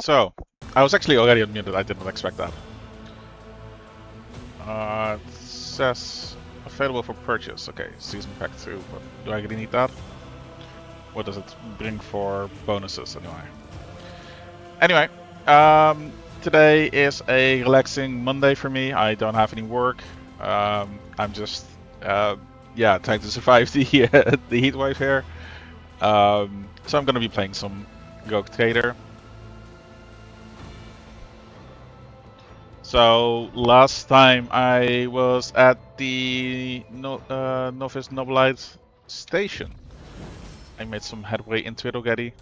So, I was actually already unmuted, I did not expect that. It says available for purchase. Okay, season pack 2, but do I really need that? What does it bring for bonuses anyway? Anyway, today is a relaxing Monday for me. I don't have any work. I'm just, yeah, trying to survive the the heat wave here. So I'm gonna be playing some Go Trader. So last time I was at the Novice Nobilite station. I made some headway into it already.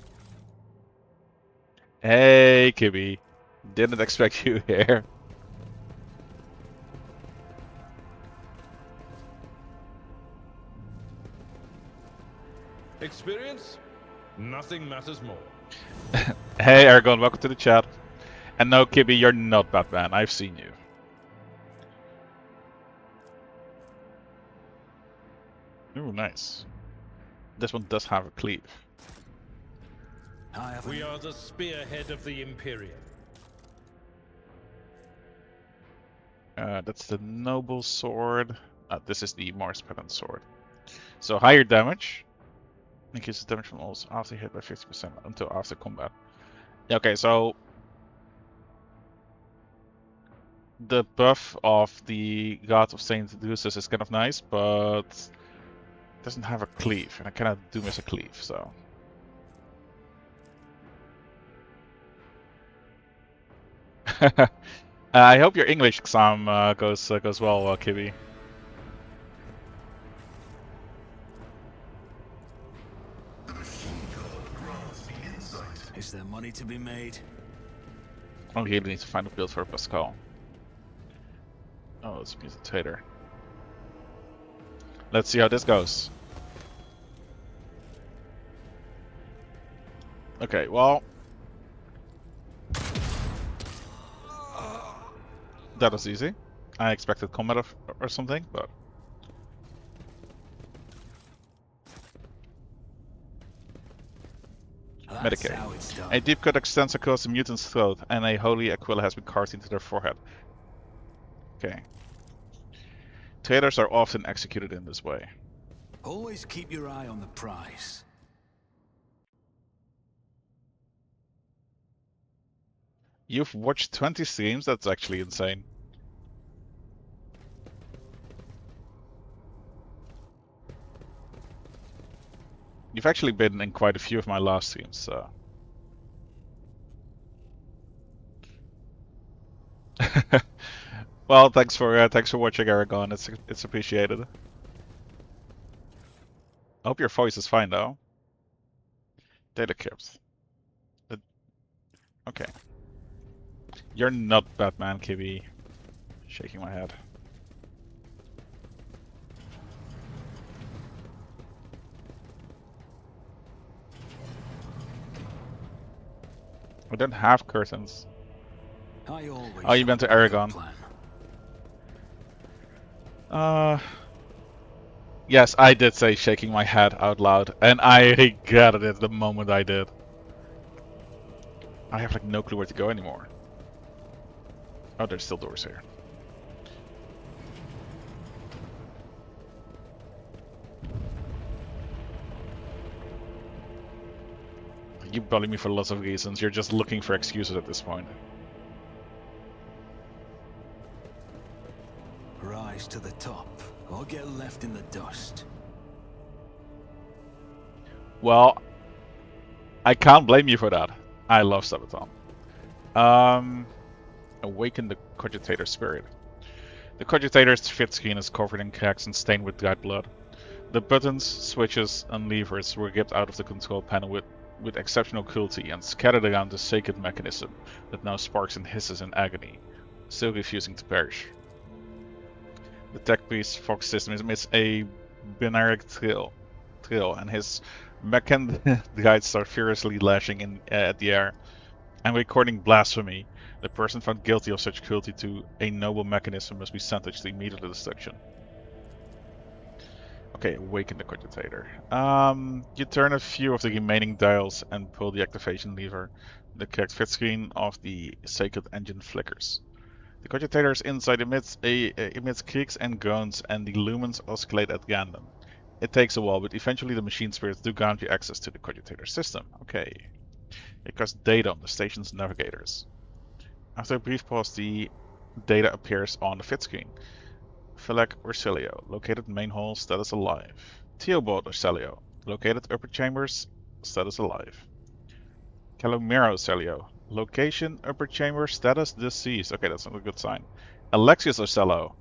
Hey, Kibby. Didn't expect you here. Experience? Nothing matters more. Hey, Aragon, welcome to the chat. And no, Kibby, you're not Batman. I've seen you. Ooh, nice. This one does have a cleave. We are the spearhead of the Imperium. That's the noble sword. This is the Mars pattern sword. So higher damage. Increases damage from all after hit by 50% until after combat. Okay, so the buff of the God of Saint Lucis is kind of nice, but it doesn't have a cleave, and I kind of do miss a cleave, so. I hope your English exam goes well, Kibby. Is there money to be made? Oh, you really need to find a build for Pascal. Oh, it's a mutant trader. Let's see how this goes. Okay, well, that was easy. I expected combat or something, but Medicaid. A deep cut extends across the mutant's throat, and a holy aquila has been carved into their forehead. Okay. Traders are often executed in this way. Always keep your eye on the prize. You've watched 20 streams? That's actually insane. You've actually been in quite a few of my last streams, so. Well, thanks for watching, Aragon. It's appreciated. I hope your voice is fine though. Data crypt. Okay. You're not Batman, Kibby. Shaking my head. We don't have curtains. Oh, you meant to Aragon. Yes, I did say shaking my head out loud, and I regretted it the moment I did. I have like no clue where to go anymore. Oh, there's still doors here. You bully me for lots of reasons. You're just looking for excuses at this point. Rise to the top, or get left in the dust. Well, I can't blame you for that. I love Sabaton. Awaken the Cogitator Spirit. The Cogitator's fit screen is covered in cracks and stained with dried blood. The buttons, switches, and levers were ripped out of the control panel with exceptional cruelty and scattered around the sacred mechanism that now sparks and hisses in agony, still refusing to perish. The tech priest Fox system emits a binary thrill, and his mechan guides start furiously lashing at the air. I'm recording blasphemy. The person found guilty of such cruelty to a noble mechanism must be sentenced to immediate destruction. Okay, awaken the cogitator. You turn a few of the remaining dials and pull the activation lever. The correct fit screen of the sacred engine flickers. The cogitator's inside emits creaks and groans, and the lumens oscillate at random. It takes a while, but eventually the machine spirits do grant you access to the cogitator system. Okay. It casts data on the station's navigators. After a brief pause, the data appears on the fit screen. Felek Ursilio, located main hall, status alive. Theobald Ursilio, located upper chambers, status alive. Calomero Ursilio, location upper chamber, status deceased. Okay, that's not a good sign. Alexius Ursilio,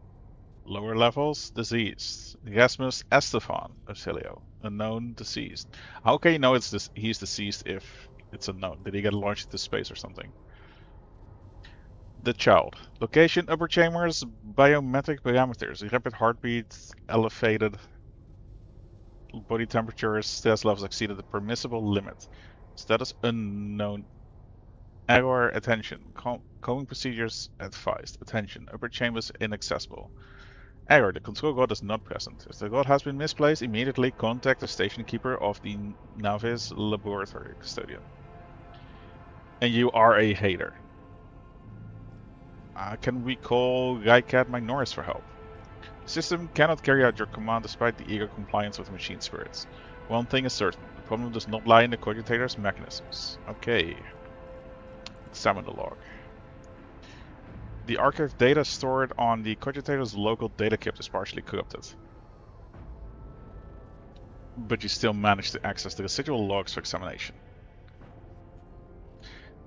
lower levels, deceased. Rasmus Estefan Ursilio, unknown, deceased. How can you know he's deceased if it's unknown? Did he get launched into space or something? The child. Location, upper chambers, biometric parameters, rapid heartbeat, elevated body temperature, stress levels exceeded the permissible limit. Status unknown. Error, attention. Combing procedures advised. Attention, upper chambers inaccessible. Error, the control god is not present. If the god has been misplaced, immediately contact the station keeper of the Navis laboratory custodian. And you are a hater. Can we call Guycat Minoris for help? The system cannot carry out your command despite the eager compliance with machine spirits. One thing is certain, the problem does not lie in the cogitator's mechanisms. Okay. Examine the log. The archived data stored on the cogitator's local data crypt is partially corrupted. But you still manage to access the residual logs for examination.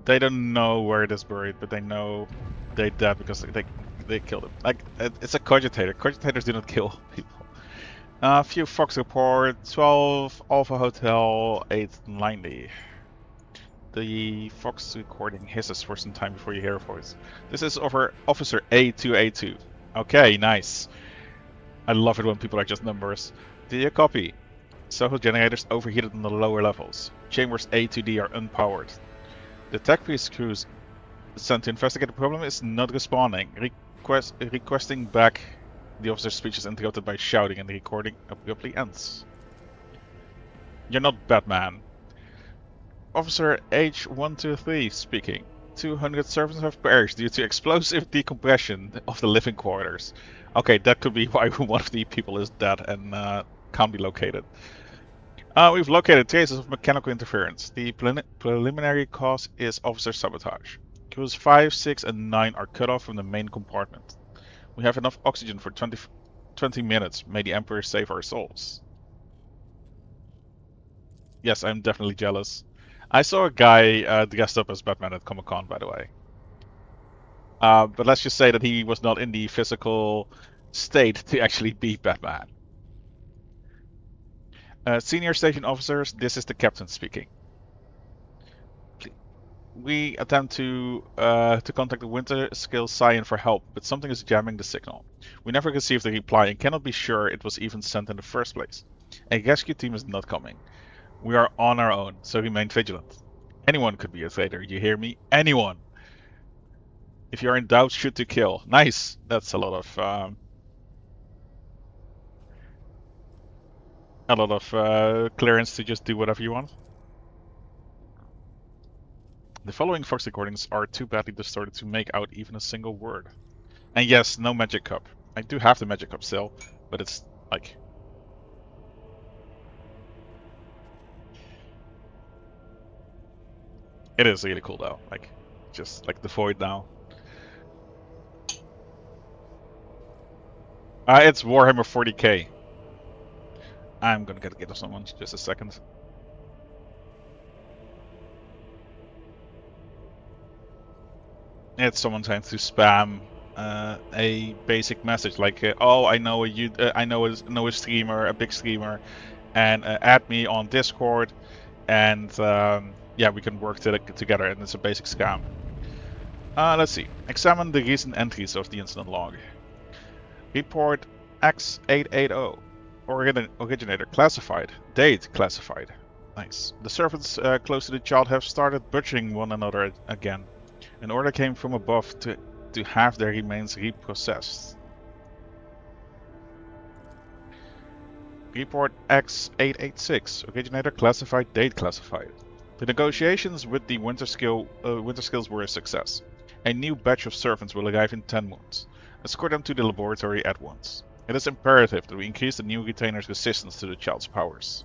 They don't know where it is buried, but they know they're dead because they killed him. Like, it's a cogitator. Cogitators do not kill people. A few Fox report, 12 Alpha Hotel 890. The Fox recording hisses for some time before you hear a voice. This is over Officer A2A2. Okay, nice. I love it when people are just numbers. Do you copy? Soho generators overheated in the lower levels. Chambers A to D are unpowered. The tech priest crews sent to investigate the problem is not responding. Requesting back. The officer's speech is interrupted by shouting and the recording abruptly ends. You're not Batman. Officer H123 speaking. 200 servants have perished due to explosive decompression of the living quarters. Okay, that could be why one of the people is dead and can't be located. We've located traces of mechanical interference. The preliminary cause is officer sabotage. Crews 5, 6, and 9 are cut off from the main compartment. We have enough oxygen for 20 minutes. May the Emperor save our souls. Yes, I'm definitely jealous. I saw a guy dressed up as Batman at Comic-Con, by the way. But let's just say that he was not in the physical state to actually be Batman. Senior station officers, this is the captain speaking. We attempt to contact the Winter Skill Scion for help, but something is jamming the signal. We never received a reply and cannot be sure it was even sent in the first place. A rescue team is not coming. We are on our own, so remain vigilant. Anyone could be a traitor, you hear me? Anyone! If you are in doubt, shoot to kill. Nice! That's a lot of clearance to just do whatever you want. The following Fox recordings are too badly distorted to make out even a single word. And yes, no magic cup. I do have the magic cup still, but it's like... It is really cool though, like, just like the void now. It's Warhammer 40k. I'm gonna get of someone, just a second. It's someone trying to spam a basic message like, "Oh, I know a streamer, a big streamer, and add me on Discord, and yeah, we can work together." And it's a basic scam. Let's see. Examine the recent entries of the incident log. Report X880. Originator classified. Date classified. Nice. The servants close to the child have started butchering one another again. An order came from above to have their remains reprocessed. Report X886. Originator classified, date classified. The negotiations with the Winter Skills were a success. A new batch of servants will arrive in 10 months. Escort them to the laboratory at once. It is imperative that we increase the new retainer's resistance to the child's powers.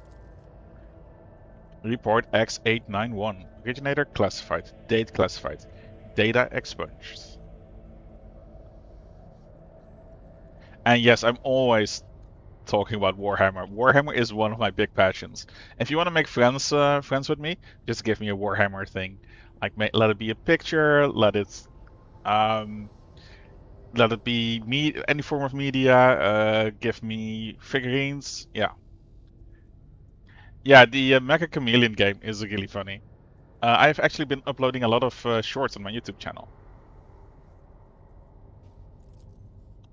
Report X891. Originator classified, date classified. Data expunged. And yes, I'm always talking about Warhammer. Warhammer is one of my big passions. If you want to make friends with me, just give me a Warhammer thing. Like, let it be a picture, let it be any form of media. Give me figurines. Yeah, The Mecha Chameleon game is really funny. I've actually been uploading a lot of shorts on my YouTube channel.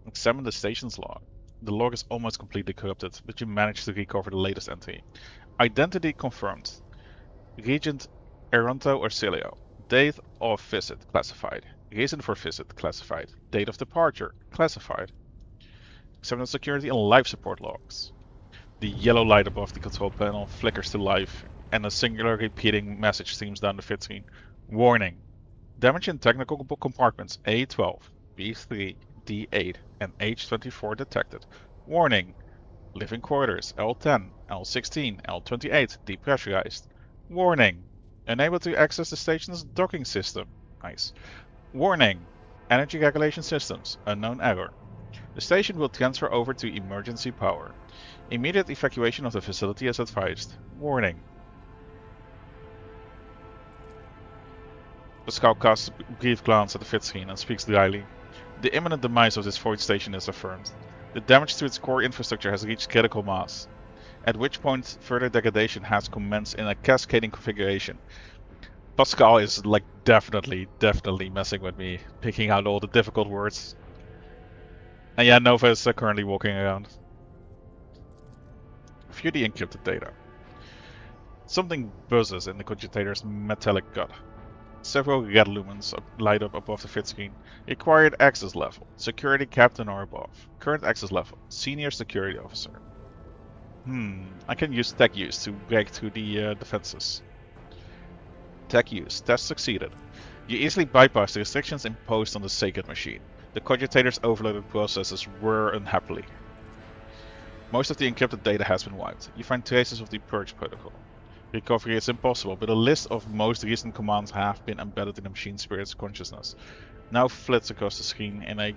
Examine the station's log. The log is almost completely corrupted, but you managed to recover the latest entry. Identity confirmed. Regent Eronto Orsilio. Date of visit classified. Reason for visit classified. Date of departure classified. Examine the security and life support logs. The yellow light above the control panel flickers to life, and a singular repeating message streams down the fit screen. Warning. Damage in technical compartments A12, B3, D8, and H24 detected. Warning. Living quarters L10, L16, L28 depressurized. Warning. Unable to access the station's docking system. Nice. Warning. Energy regulation systems. Unknown error. The station will transfer over to emergency power. Immediate evacuation of the facility is advised. Warning. Pascal casts a brief glance at the fit screen and speaks dryly. The imminent demise of this void station is affirmed. The damage to its core infrastructure has reached critical mass, at which point further degradation has commenced in a cascading configuration. Pascal is like definitely messing with me, picking out all the difficult words. And yeah, Nova is currently walking around. View the encrypted data. Something buzzes in the cogitator's metallic gut. Several red lumens light up above the fit screen. Required access level. Security captain or above. Current access level. Senior security officer. I can use tech use to break through the defenses. Tech use. Test succeeded. You easily bypass the restrictions imposed on the sacred machine. The cogitator's overloaded processors whir unhappily. Most of the encrypted data has been wiped. You find traces of the purge protocol. Recovery is impossible, but a list of most recent commands have been embedded in the machine spirit's consciousness. Now flits across the screen in a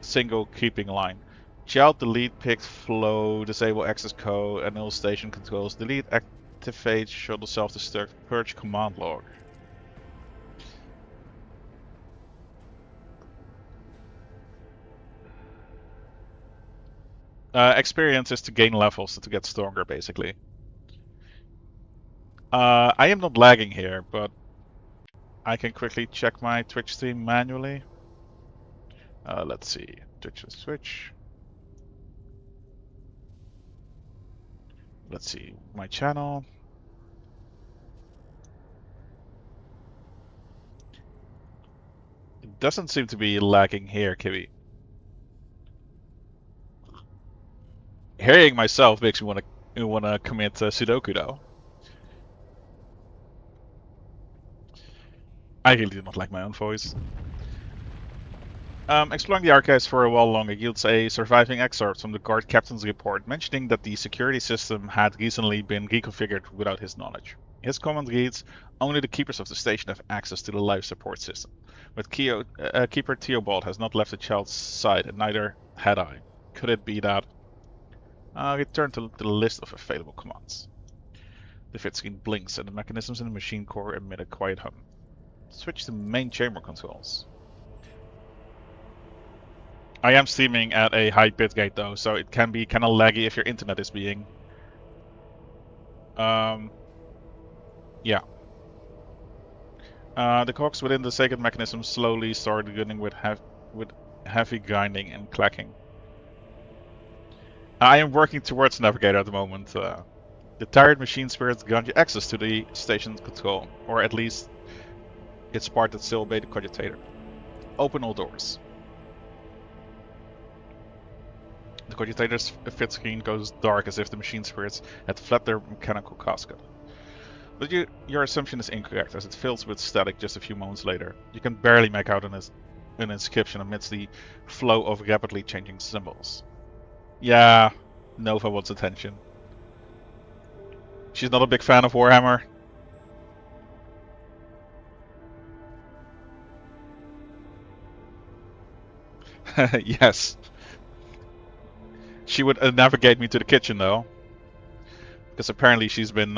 single creeping line. Child delete picked flow, disable access code, annul station controls, delete activate shuttle self-destruct, purge command log. Experience is to gain levels to get stronger, basically. I am not lagging here, but I can quickly check my Twitch stream manually. Let's see. Twitch to Switch. Let's see. My channel. It doesn't seem to be lagging here, Kibby. Hearing myself makes me want to commit Sudoku, though. I really do not like my own voice. Exploring the archives for a while longer yields a surviving excerpt from the guard captain's report mentioning that the security system had recently been reconfigured without his knowledge. His comment reads, "Only the keepers of the station have access to the life support system. But Keeper Theobald has not left the child's side, and neither had I. Could it be that?" Return to the list of available commands. The fit screen blinks and the mechanisms in the machine core emit a quiet hum. Switch to main chamber controls. I am streaming at a high bitrate though, so it can be kind of laggy if your internet is being... yeah. The cogs within the sacred mechanism slowly start gunning with heavy grinding and clacking. I am working towards navigator at the moment. The tired machine spirits grant you access to the station's control, or at least its part that still obey the cogitator. Open all doors. The cogitator's fit screen goes dark as if the machine spirits had fled their mechanical casket. But your assumption is incorrect, as it fills with static just a few moments later. You can barely make out an inscription amidst the flow of rapidly changing symbols. Yeah, Nova wants attention. She's not a big fan of Warhammer. Yes. She would navigate me to the kitchen though. Because apparently she's been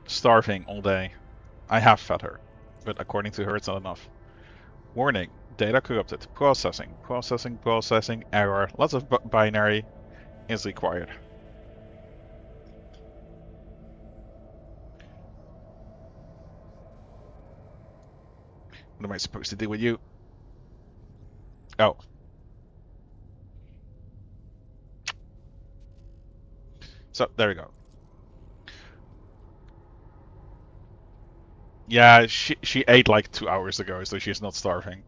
starving all day. I have fed her, but according to her it's not enough. Warning, data corrupted. Processing, error. Lots of binary is required. What am I supposed to do with you? Oh. So, there we go. Yeah, she ate like 2 hours ago, so she's not starving.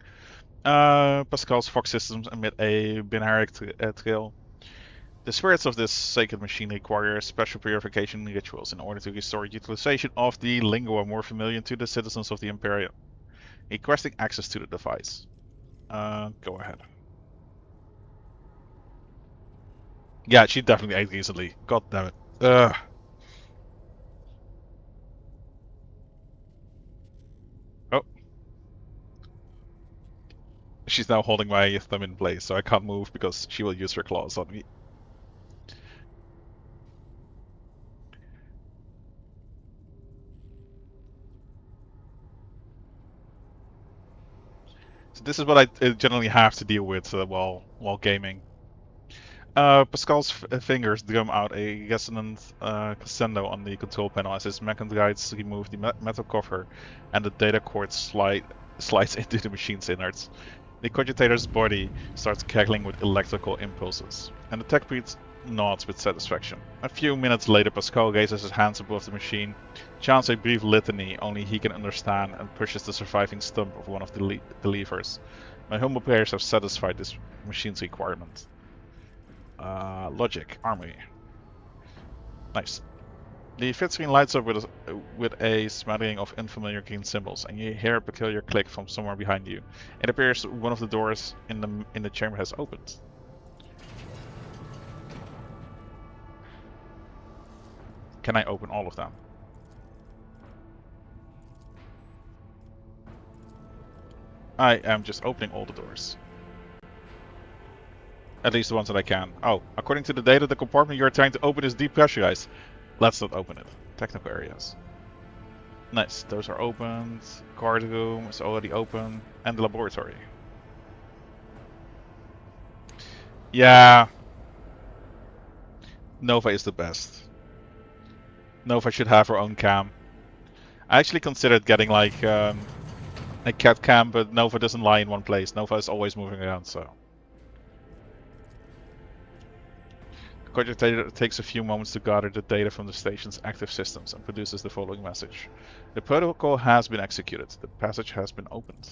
Pascal's Fox systems emit a binary trail. The spirits of this sacred machine require special purification rituals in order to restore utilization of the lingua more familiar to the citizens of the Imperium. Requesting access to the device. Go ahead. Yeah, she definitely ate recently. God damn it. Ugh. Oh. She's now holding my thumb in place, so I can't move because she will use her claws on me. So this is what I generally have to deal with while gaming. Pascal's fingers drum out a resonant crescendo on the control panel as his mechanites remove the metal cover and the data cord slides into the machine's innards. The cogitator's body starts cackling with electrical impulses, and the tech breed nods with satisfaction. A few minutes later, Pascal raises his hands above the machine, chants a brief litany only he can understand, and pushes the surviving stump of one of the levers. My humble prayers have satisfied this machine's requirement. Logic, armory. Nice. The fit screen lights up with a smattering of unfamiliar green symbols, and you hear a peculiar click from somewhere behind you. It appears one of the doors in the chamber has opened. Can I open all of them? I am just opening all the doors. At least the ones that I can. Oh, according to the data, the compartment you are trying to open is depressurized. Let's not open it. Technical areas. Nice, those are opened. Guard room is already open. And the laboratory. Yeah. Nova is the best. Nova should have her own cam. I actually considered getting like a cat cam, but Nova doesn't lie in one place. Nova is always moving around, so. Cogitator takes a few moments to gather the data from the station's active systems and produces the following message. The protocol has been executed. The passage has been opened.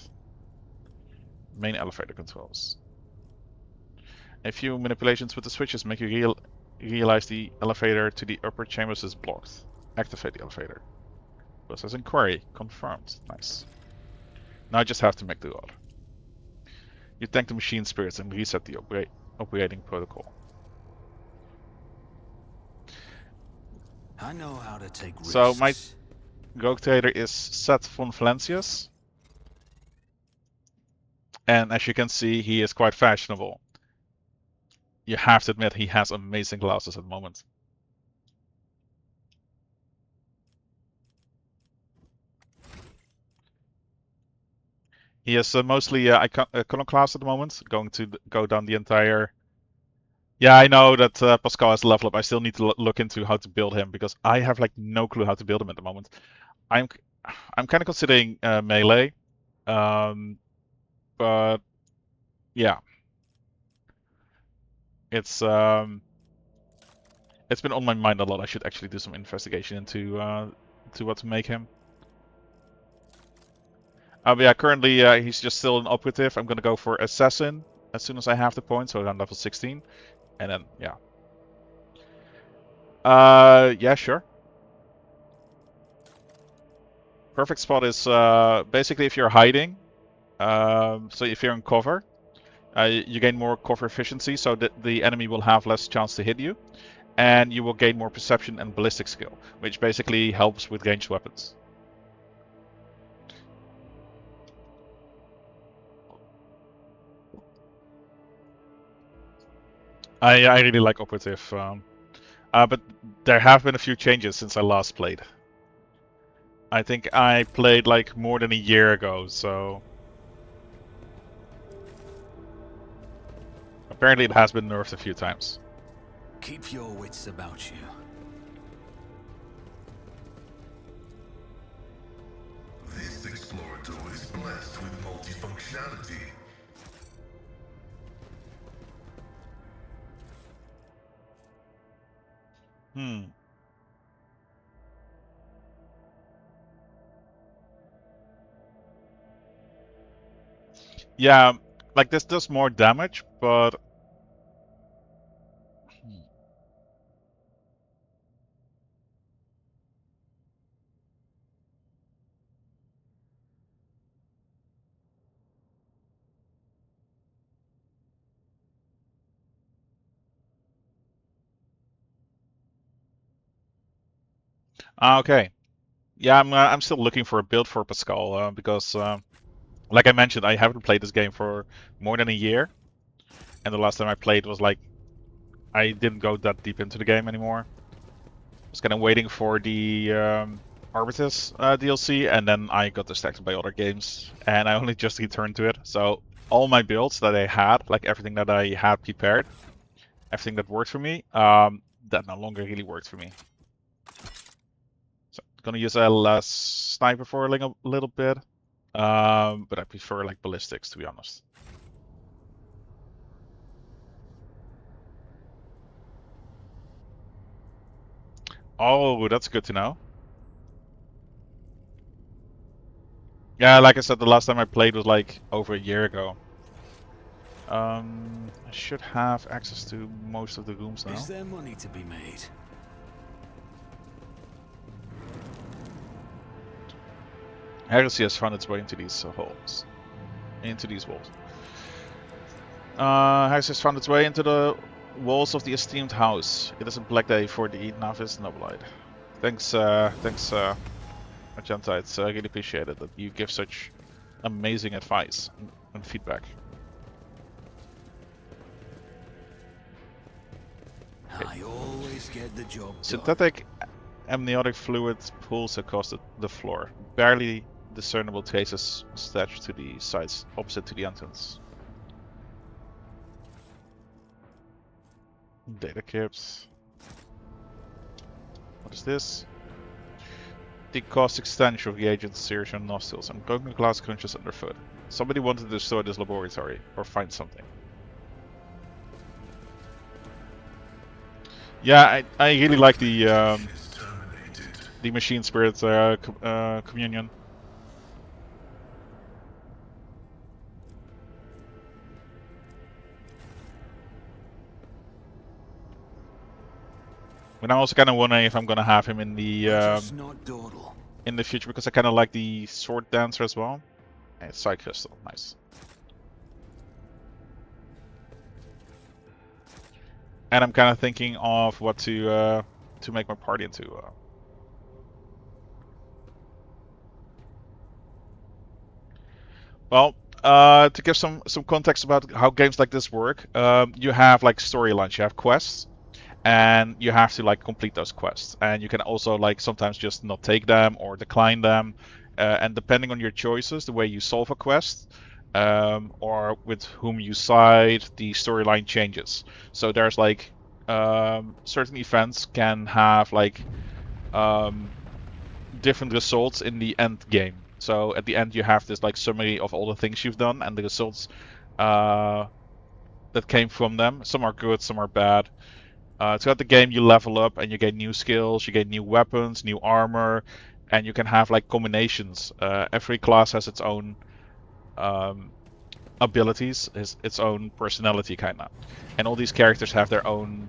Main elevator controls. A few manipulations with the switches make you realize the elevator to the upper chambers is blocked. Activate the elevator. Processing query. Confirmed. Nice. Now I just have to make the order. You thank the machine spirits and reset the operating protocol. I know how to take risks. So my rogue trader is Seth von Valencius. And as you can see, he is quite fashionable. You have to admit he has amazing glasses at the moment. He is mostly iconoclast at the moment, going to go down the entire... Yeah, I know that Pascal has leveled up. I still need to look into how to build him, because I have like no clue how to build him at the moment. I'm kind of considering melee, but yeah, it's been on my mind a lot. I should actually do some investigation into what to make him. But yeah, currently he's just still an operative. I'm gonna go for assassin. as soon as I have the points, so around level 16. And then, yeah. Yeah, sure. Perfect spot is basically if you're hiding. So if you're in cover, you gain more cover efficiency, so that the enemy will have less chance to hit you. And you will gain more perception and ballistic skill, which basically helps with ranged weapons. I really like operative, but there have been a few changes since I last played. I think I played like more than a year ago, so apparently it has been nerfed a few times. Keep your wits about you. This Explorator is blessed with multifunctionality. Yeah, like this does more damage, but okay. Yeah, I'm still looking for a build for Pascal because, like I mentioned, I haven't played this game for more than a year, and the last time I played was like I didn't go that deep into the game anymore. I was kind of waiting for the Arbitrus DLC, and then I got distracted by other games, and I only just returned to it. So all my builds that I had, like everything that I had prepared, everything that worked for me, that no longer really worked for me. So I'm gonna use a less sniper for a little bit, but I prefer like ballistics, to be honest. Oh, that's good to know. Yeah, like I said, the last time I played was like over a year ago. I should have access to most of the rooms now. Is there money to be made? Heresy has found its way into these holes. Into these walls. Heresy has found its way into the walls of the esteemed house. It is a black day for the novice noblite. Thanks, Argentites. I really appreciate it that you give such amazing advice and feedback. I always get the job done. Synthetic amniotic fluid pools across the floor. Barely discernible traces stretched to the sides opposite to the entrance. Data crypts. What is this? The caustic stench of reagents sears your nostrils and broken glass crunches underfoot. Somebody wanted to destroy this laboratory or find something. Yeah, I really like the machine spirit communion. And I'm also kind of wondering if I'm gonna have him in the future, because I kind of like the sword dancer as well. And it's Psy Crystal, nice. And I'm kind of thinking of what to make my party into. Well, to give some context about how games like this work, you have like storylines, you have quests, and you have to like complete those quests. And you can also like sometimes just not take them or decline them. And depending on your choices, the way you solve a quest, or with whom you side, the storyline changes. So there's like certain events can have like different results in the end game. So at the end you have this like summary of all the things you've done and the results that came from them. Some are good, some are bad. Throughout the game you level up and you gain new skills, you gain new weapons, new armor, and you can have like combinations. Every class has its own abilities, its own personality, kind of. And all these characters have their own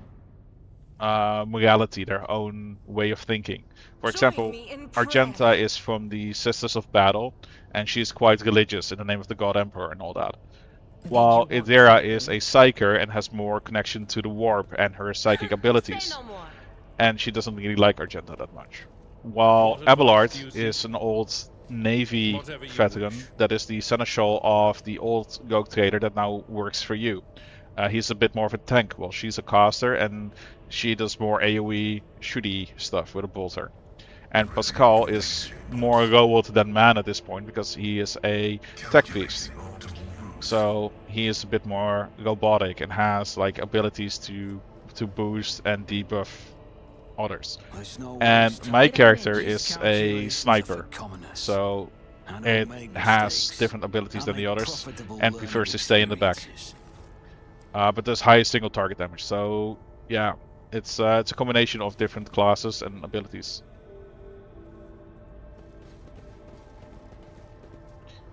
morality, their own way of thinking. For example, Argenta is from the Sisters of Battle, and she's quite religious in the name of the God Emperor and all that. While Idera is a psyker and has more connection to the warp and her psychic abilities, and she doesn't really like Argenta that much. While Abelard is an old Navy veteran that is the seneschal of the old Rogue Trader that now works for you. He's a bit more of a tank, while she's a caster and she does more AoE shooty stuff with a bolter. And Pascal is more robot than man at this point because he is a tech beast. So he is a bit more robotic and has like abilities to boost and debuff others. And my character is a sniper, so it has different abilities than the others and prefers to stay in the back. But does high single target damage. So yeah, it's a combination of different classes and abilities.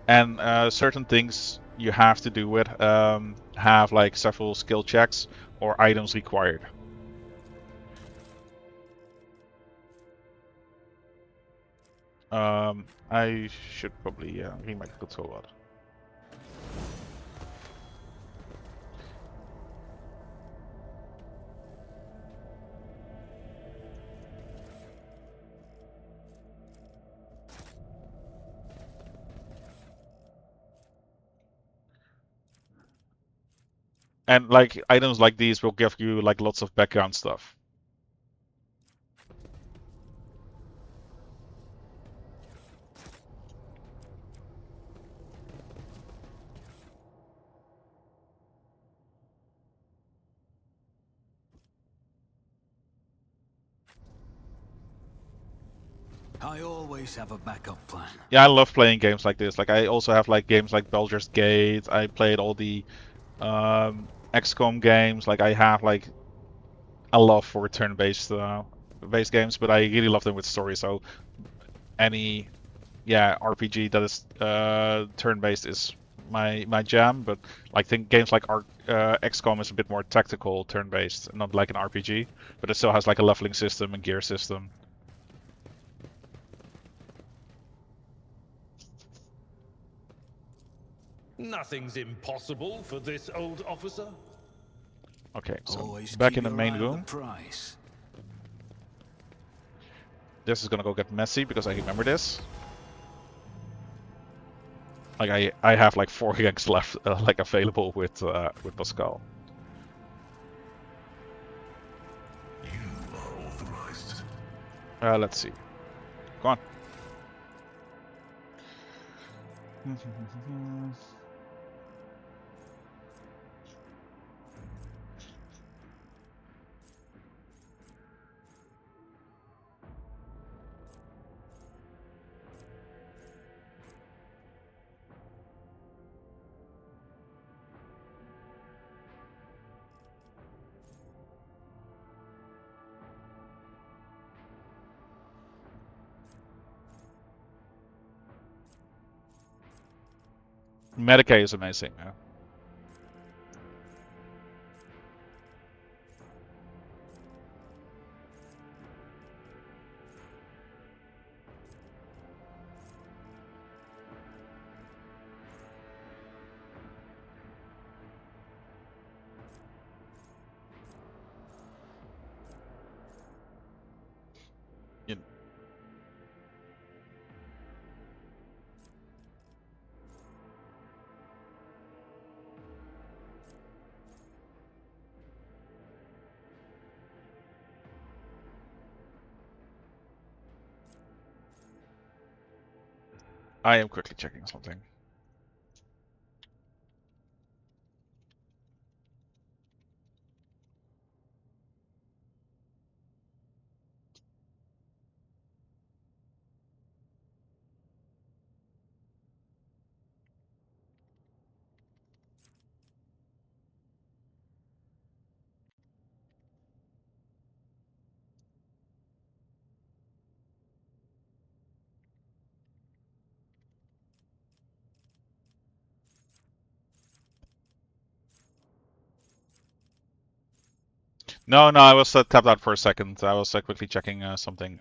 And certain things you have to do it have like several skill checks or items required. I should probably remake the control rod. And like items like these will give you like lots of background stuff. I always have a backup plan. Yeah, I love playing games like this. Like I also have like games like Baldur's Gate. I played all the XCOM games. Like I have like a love for turn-based based games, but I really love them with story. So any RPG that is turn-based is my jam. But like think games like XCOM is a bit more tactical turn-based, not like an RPG, but it still has like a leveling system and gear system. Nothing's impossible for this old officer. Okay, so Always back keep in the your main eye on room. the prize. This is gonna go get messy because I remember this. Like I have like 4 ganks left, like available with Pascal. You are authorized. Let's see. Go on. Medicaid is amazing. Yeah. You- I am quickly checking something. No, I was tapped out for a second. I was quickly checking something.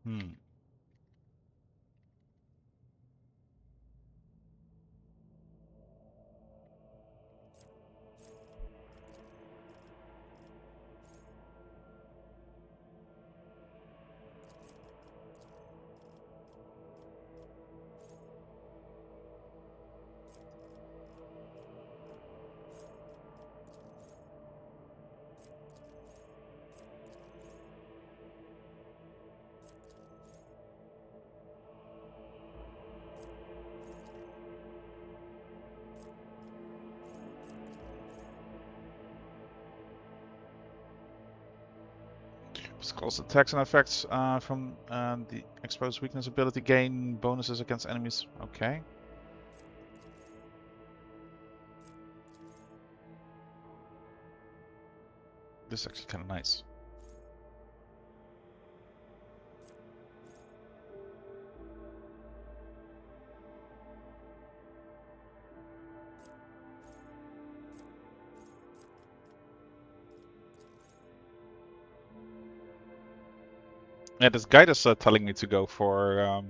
Hmm. Skulls attacks and effects from the exposed weakness ability gain bonuses against enemies. Okay. This is actually kind of nice. Yeah, this guide is telling me to go for.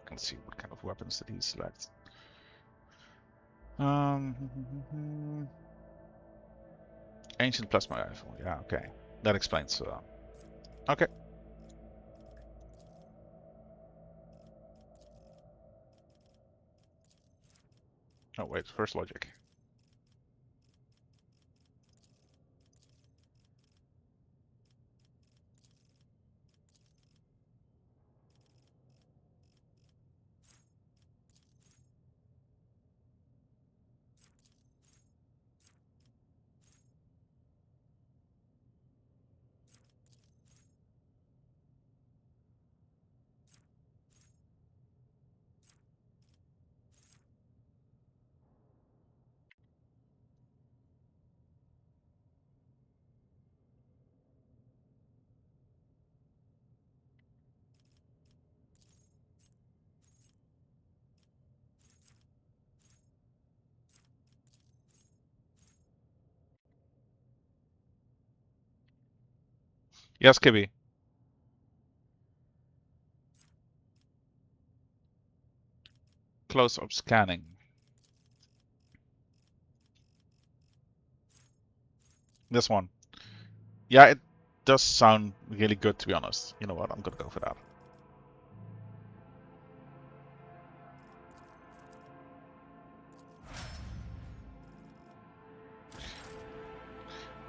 Let's see what kind of weapons did he select. Ancient plasma rifle. Yeah, okay, that explains. Okay. Oh wait, first logic. Yes, Kibby. Close-up scanning. This one. Yeah, it does sound really good, to be honest. You know what? I'm gonna go for that.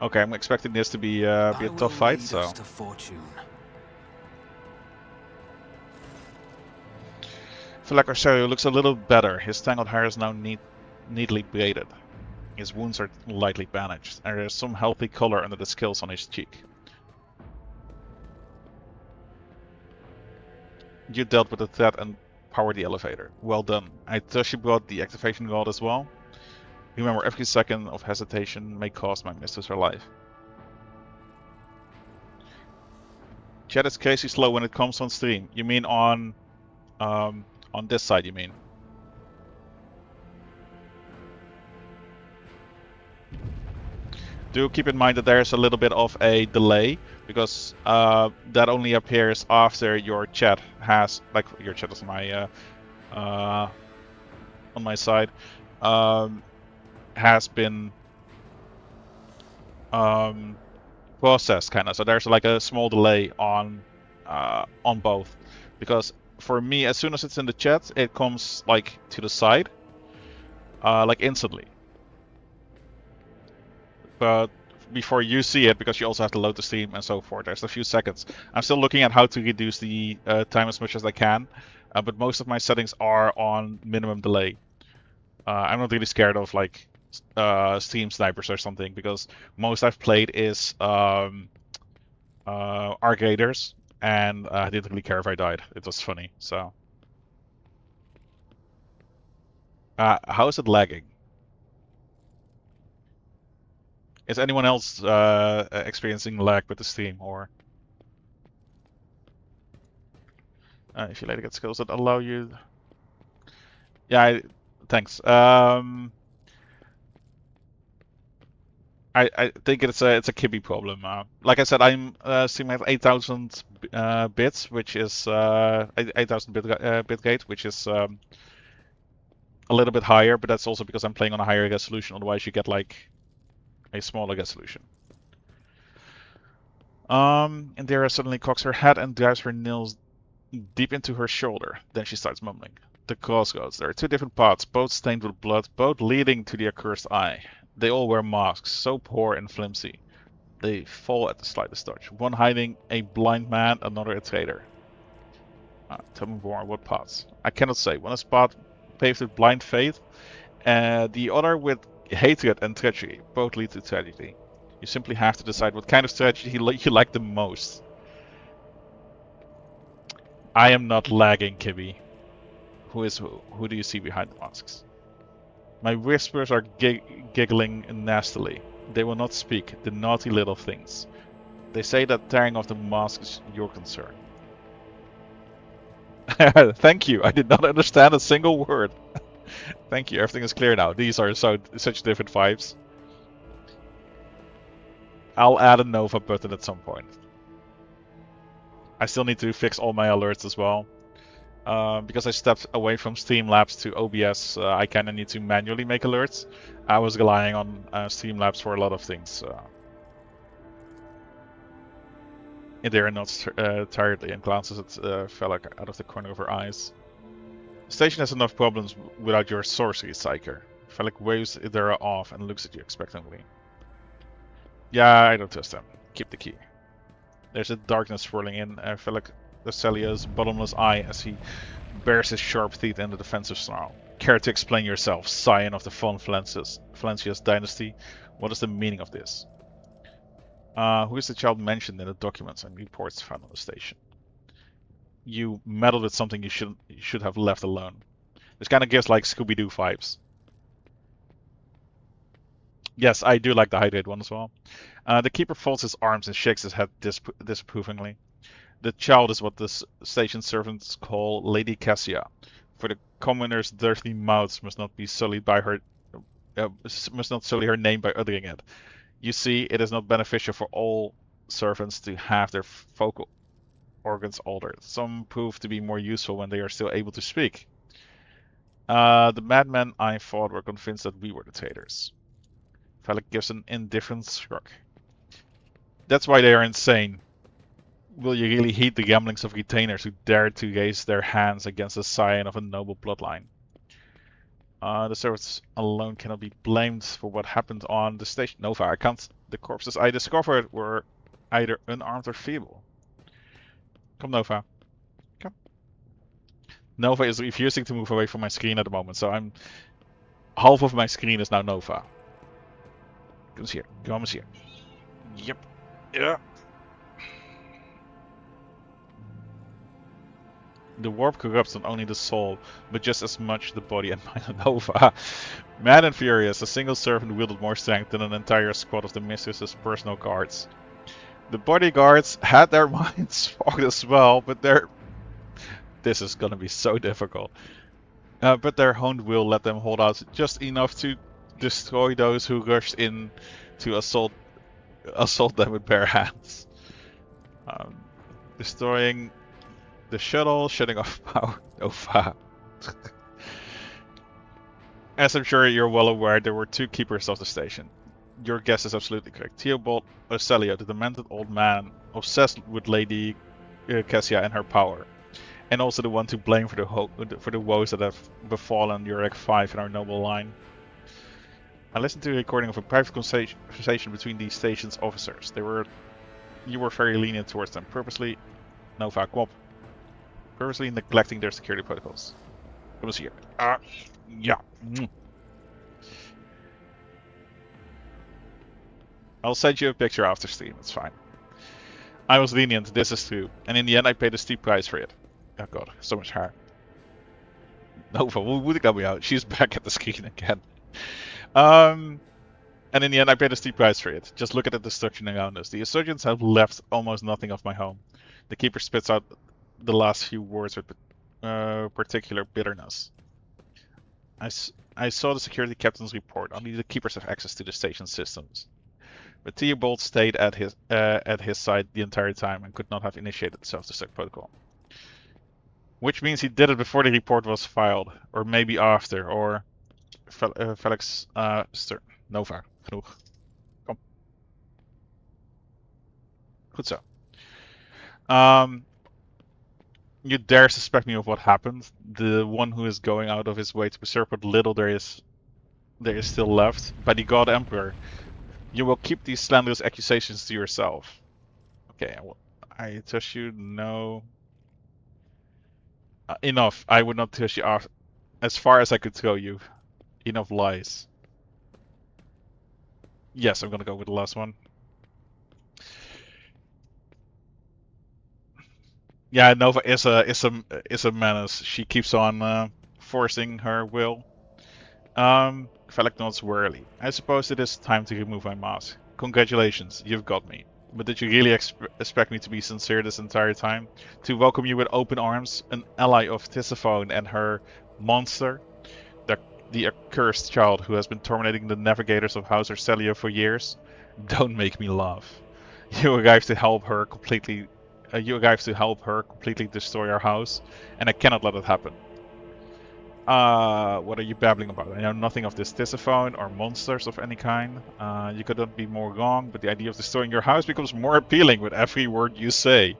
Okay, I'm expecting this to be a tough fight, so. To fortune. I feel like Arcerio looks a little better. His tangled hair is now neatly braided. His wounds are lightly bandaged, and there is some healthy color under the scales on his cheek. You dealt with the threat and powered the elevator. Well done. I trust you brought the activation god as well. Remember, every second of hesitation may cost my mistress her life. Chat is crazy slow when it comes on stream. You mean on this side, you mean? Do keep in mind that there's a little bit of a delay, because that only appears after your chat has, like your chat is on my side, has been processed, kind of. So there's like a small delay on both, because for me, as soon as it's in the chat, it comes like to the side, like instantly. But before you see it, because you also have to load the stream and so forth, there's a few seconds. I'm still looking at how to reduce the time as much as I can, but most of my settings are on minimum delay. I'm not really scared of like stream snipers or something, because most I've played is Arc Raiders, and I didn't really care if I died. It was funny, so. How is it lagging? Is anyone else experiencing lag with the stream, or if you later get skills that allow you? Yeah, thanks. I think it's a Kibby problem. Like I said, I'm streaming at 8,000 bits, which is 8,000 bit gate, which is a little bit higher, but that's also because I'm playing on a higher resolution. Otherwise, you get like a smaller resolution. Indira suddenly cocks her head and drives her nails deep into her shoulder. Then she starts mumbling. The crossroads. There are two different paths, both stained with blood, both leading to the accursed eye. They all wear masks, so poor and flimsy. They fall at the slightest touch. One hiding a blind man, another a traitor. Tell me more, what paths? I cannot say. One is path paved with blind faith, the other with hatred and treachery. Both lead to tragedy. You simply have to decide what kind of tragedy you like the most. I am not lagging, Kibby. Who is who? Who do you see behind the masks? My whispers are giggling nastily. They will not speak, the naughty little things. They say that tearing off the mask is your concern. Thank you. I did not understand a single word. Thank you. Everything is clear now. These are such different vibes. I'll add a Nova button at some point. I still need to fix all my alerts as well. Because I stepped away from Streamlabs to OBS, I kind of need to manually make alerts. I was relying on Streamlabs for a lot of things. Indira nods tiredly and glances at Felak out of the corner of her eyes. The station has enough problems without your sorcery, Psyker. Felak waves Indira off and looks at you expectantly. Yeah, I don't trust them. Keep the key. There's a darkness swirling in Felak Celia's bottomless eye as he bares his sharp teeth in the defensive snarl. Care to explain yourself, scion of the Von Valencius dynasty? What is the meaning of this? Who is the child mentioned in the documents and reports found on the station? You meddled with something you should have left alone. This kind of gives like Scooby-Doo vibes. Yes, I do like the hydrate one as well. The keeper folds his arms and shakes his head disapprovingly. The child is what the station servants call Lady Cassia. For the commoners' dirty mouths must not sully her name by uttering it. You see, it is not beneficial for all servants to have their vocal organs altered. Some prove to be more useful when they are still able to speak. The madmen I fought were convinced that we were the traitors. Felix gives an indifferent shrug. That's why they are insane. Will you really heed the gamblings of retainers who dare to raise their hands against the scion of a noble bloodline? The servants alone cannot be blamed for what happened on the station. Nova, I can't. The corpses I discovered were either unarmed or feeble. Come, Nova. Come. Nova is refusing to move away from my screen at the moment, so I'm... Half of my screen is now Nova. Come here. Come here. Yep. Yeah. The warp corrupts not only the soul, but just as much the body and mind of Nova. Mad and furious, a single servant wielded more strength than an entire squad of the mistress's personal guards. The bodyguards had their minds fogged as well, but this is gonna be so difficult. But their honed will let them hold out just enough to destroy those who rushed in to assault them with bare hands. Destroying the shuttle, shutting off power. Nova. As I'm sure you're well aware, there were two keepers of the station. Your guess is absolutely correct. Theobald Ocelio, the demented old man, obsessed with Lady Cassia and her power. And also the one to blame for the woes that have befallen Urek 5 in our noble line. I listened to a recording of a private conversation between these station's officers. You were very lenient towards them, purposely neglecting their security protocols. Come here. Yeah. I'll send you a picture after stream, it's fine. I was lenient, this is true, and in the end I paid a steep price for it. Oh god, so much hair. Nova, would got me out. She's back at the screen again. And in the end I paid a steep price for it. Just look at the destruction around us. The insurgents have left almost nothing of my home. The keeper spits out the last few words with particular bitterness. I saw the security captain's report. Only the keepers have access to the station systems. But Theobald stayed at his side the entire time and could not have initiated the self-destruct protocol. Which means he did it before the report was filed, or maybe after, or Felix Nova. Genoeg. Kom. Goed zo. You dare suspect me of what happened? The one who is going out of his way to preserve what little there is still left? By the God Emperor, you will keep these slanderous accusations to yourself. Okay, I trust you. No. Enough. I would not trust you as far as I could throw you. Enough lies. Yes, I'm gonna go with the last one. Yeah, Nova is a menace. She keeps on forcing her will. Felix nods wearily. I suppose it is time to remove my mask. Congratulations, you've got me. But did you really expect me to be sincere this entire time? To welcome you with open arms? An ally of Tisiphone and her monster? The accursed child who has been tormenting the navigators of House Arcelio for years? Don't make me laugh. You arrived to help her completely destroy our house, and I cannot let it happen. What are you babbling about? I know nothing of this Tisiphone or monsters of any kind. You could not be more wrong, but the idea of destroying your house becomes more appealing with every word you say.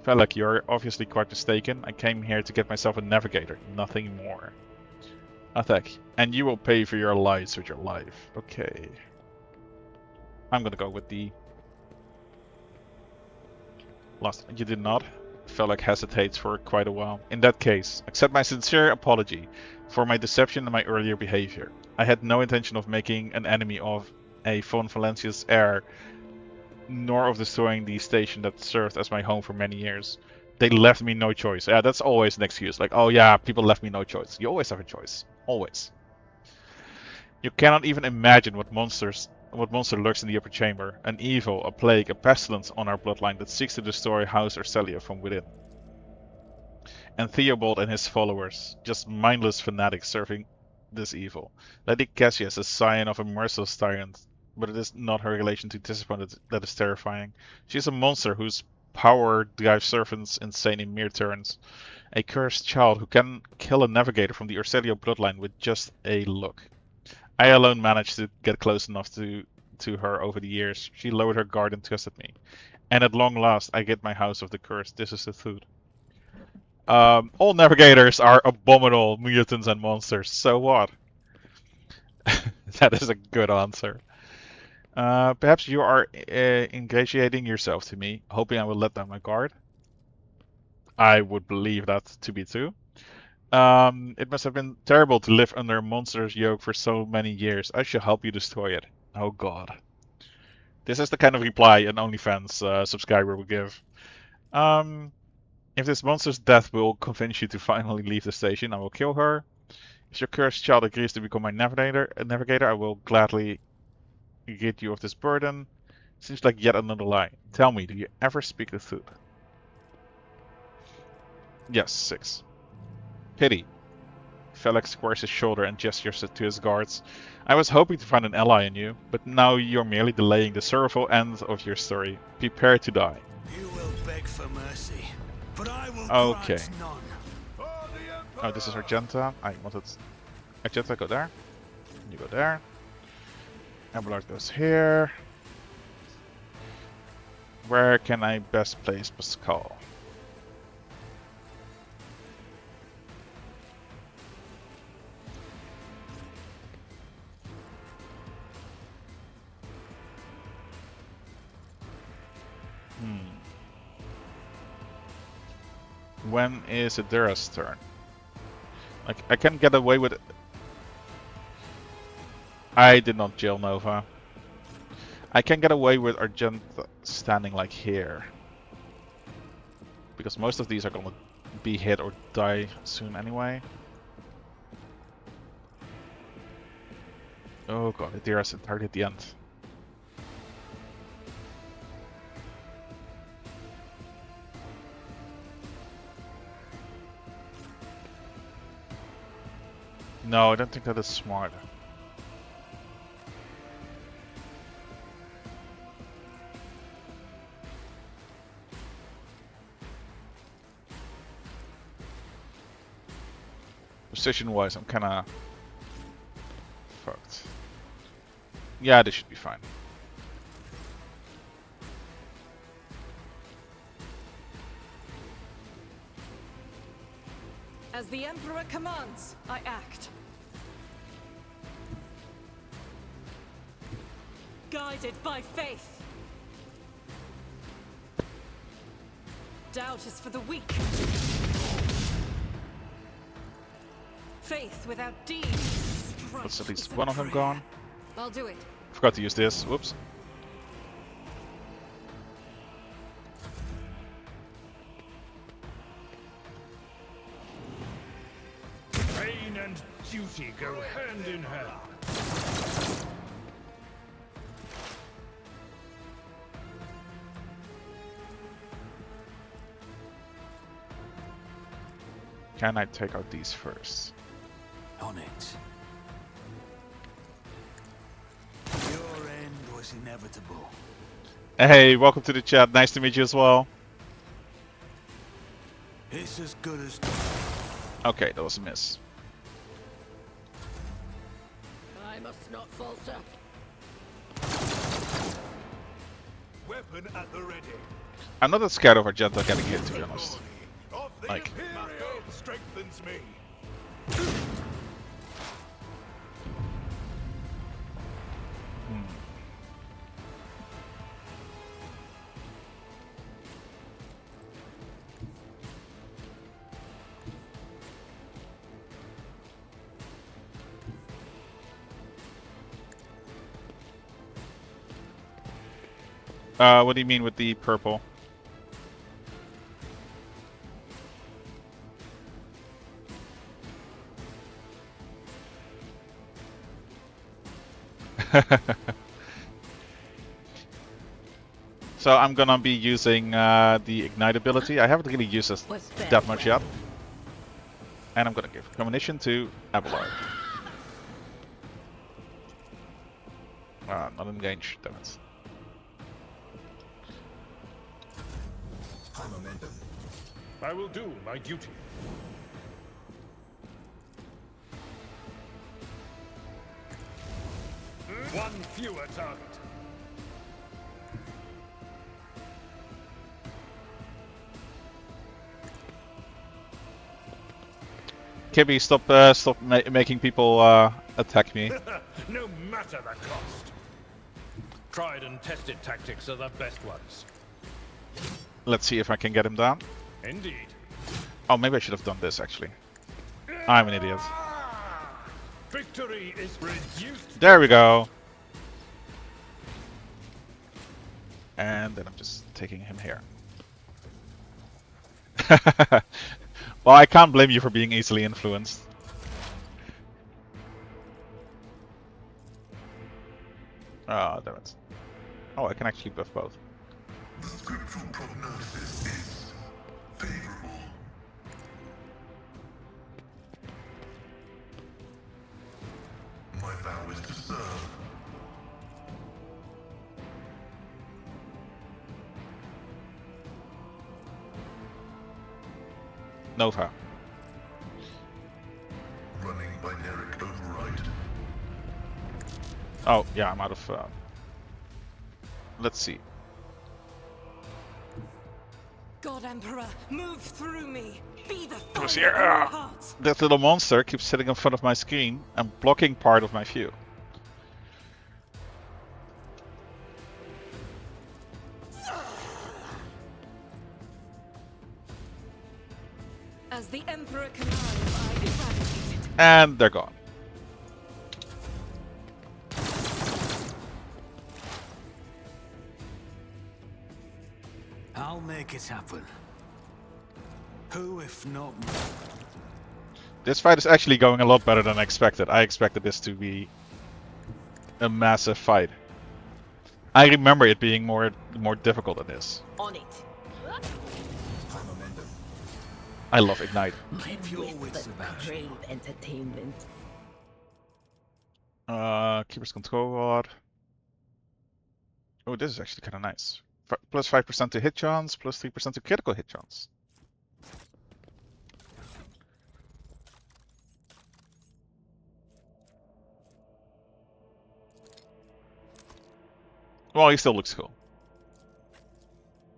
Felix, you're obviously quite mistaken. I came here to get myself a navigator, nothing more. Attack. And you will pay for your lies with your life. Okay. I'm gonna go with the last. You did not? Felix hesitates for quite a while. In that case, accept my sincere apology for my deception and my earlier behavior. I had no intention of making an enemy of a von Valencia's heir, nor of destroying the station that served as my home for many years. They left me no choice. Yeah, that's always an excuse. Like, oh yeah, people left me no choice. You always have a choice. Always. You cannot even imagine what monster lurks in the upper chamber. An evil, a plague, a pestilence on our bloodline that seeks to destroy House Arcelio from within. And Theobald and his followers, just mindless fanatics serving this evil. Lady Cassia is a scion of a merciless tyrant, but it is not her relation to Tisiphone that is terrifying. She is a monster whose power drives servants insane in mere turns. A cursed child who can kill a navigator from the Arcelio bloodline with just a look. I alone managed to get close enough to her over the years. She lowered her guard and trusted me. And at long last, I get my house of the curse. This is the truth. All navigators are abominable mutants and monsters. So what? That is a good answer. Perhaps you are ingratiating yourself to me, hoping I will let down my guard. I would believe that to be true. It must have been terrible to live under a monster's yoke for so many years. I shall help you destroy it. Oh god. This is the kind of reply an OnlyFans subscriber would give. If this monster's death will convince you to finally leave the station, I will kill her. If your cursed child agrees to become my navigator, I will gladly rid you of this burden. Seems like yet another lie. Tell me, do you ever speak the truth? Yes, 6. Pity. Felix squares his shoulder and gestures to his guards. I was hoping to find an ally in you, but now you're merely delaying the sorrowful end of your story. Prepare to die. You will beg for mercy, but I will Okay. grant none. Oh, this is Argenta. I wanted Argenta, go there. You go there. Abelard goes here. Where can I best place Pascal? When is Adira's turn? Like, I can get away with it. I did not jail Nova. I can get away with Argenta standing like here. Because most of these are gonna be hit or die soon anyway. Oh god, they're entirely at the end. No, I don't think that is smart. Precision-wise, I'm kinda fucked. Yeah, this should be fine. As the Emperor commands, I act. Guided by faith. Doubt is for the weak. Faith without deeds. That's at least one of them gone. I'll do it. Forgot to use this. Whoops. Pain and duty go hand in hand. Can I take out these first? On it. Your end was inevitable. Hey, welcome to the chat. Nice to meet you as well. It's as good as. Okay, that was a miss. I must not falter. Weapon at the ready. I'm not that scared of Argenta getting hit, to be honest. Of the Like- Imperial strengthens me. What do you mean with the purple? So I'm gonna be using the Ignite ability. I haven't really used this that much yet. And I'm gonna give premonition to Abelard. Not engaged, damn it. High momentum. I will do my duty. One fewer target. Kibby, stop making people attack me. No matter the cost. Tried and tested tactics are the best ones. Let's see if I can get him down. Indeed. Oh, maybe I should have done this actually. I'm an idiot. Victory is reduced. There we go. And then I'm just taking him here. Well, I can't blame you for being easily influenced. Oh, damn it. Oh, I can actually buff both. The scriptural prognosis is favorable. My vow is to serve. Nova. Running binaric override. Oh, yeah, I'm out of... Let's see. God Emperor, move through me. Be the was fire here. in our hearts. That little monster keeps sitting in front of my screen and blocking part of my view. As the Emperor commands, I eradicate it. And they're gone. I'll make it happen. Who, if not me? This fight is actually going a lot better than I expected. I expected this to be a massive fight. I remember it being more difficult than this. On it. I love Ignite. Keep your wits about you. Crave entertainment. Keeper's Control Rod. Oh, this is actually kind of nice. Plus 5% to hit chance, plus 3% to critical hit chance. Well, he still looks cool.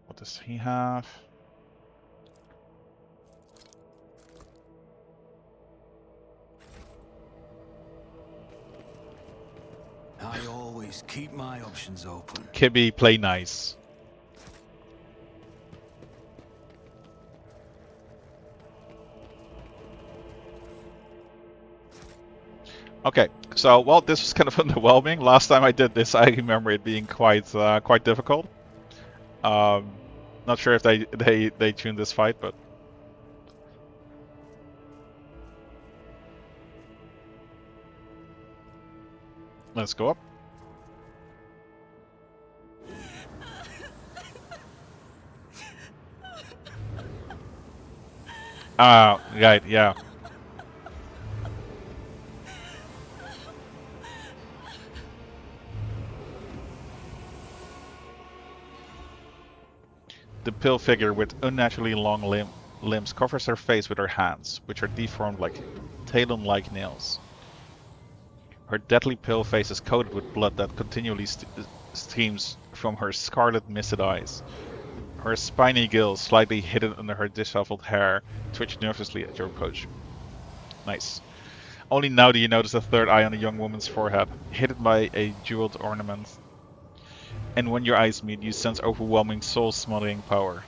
What does he have? I always keep my options open. Kibby, play nice. Okay, so well, this was kind of underwhelming. Last time I did this, I remember it being quite difficult. Not sure if they tuned this fight, but let's go up. Ah, right, yeah. The pill figure with unnaturally long limbs covers her face with her hands, which are deformed like talon-like nails. Her deadly pale face is coated with blood that continually streams from her scarlet misted eyes. Her spiny gills, slightly hidden under her disheveled hair, twitch nervously at your approach. Nice. Only now do you notice a third eye on the young woman's forehead, hidden by a jeweled ornament. And when your eyes meet, you sense overwhelming soul-smothering power.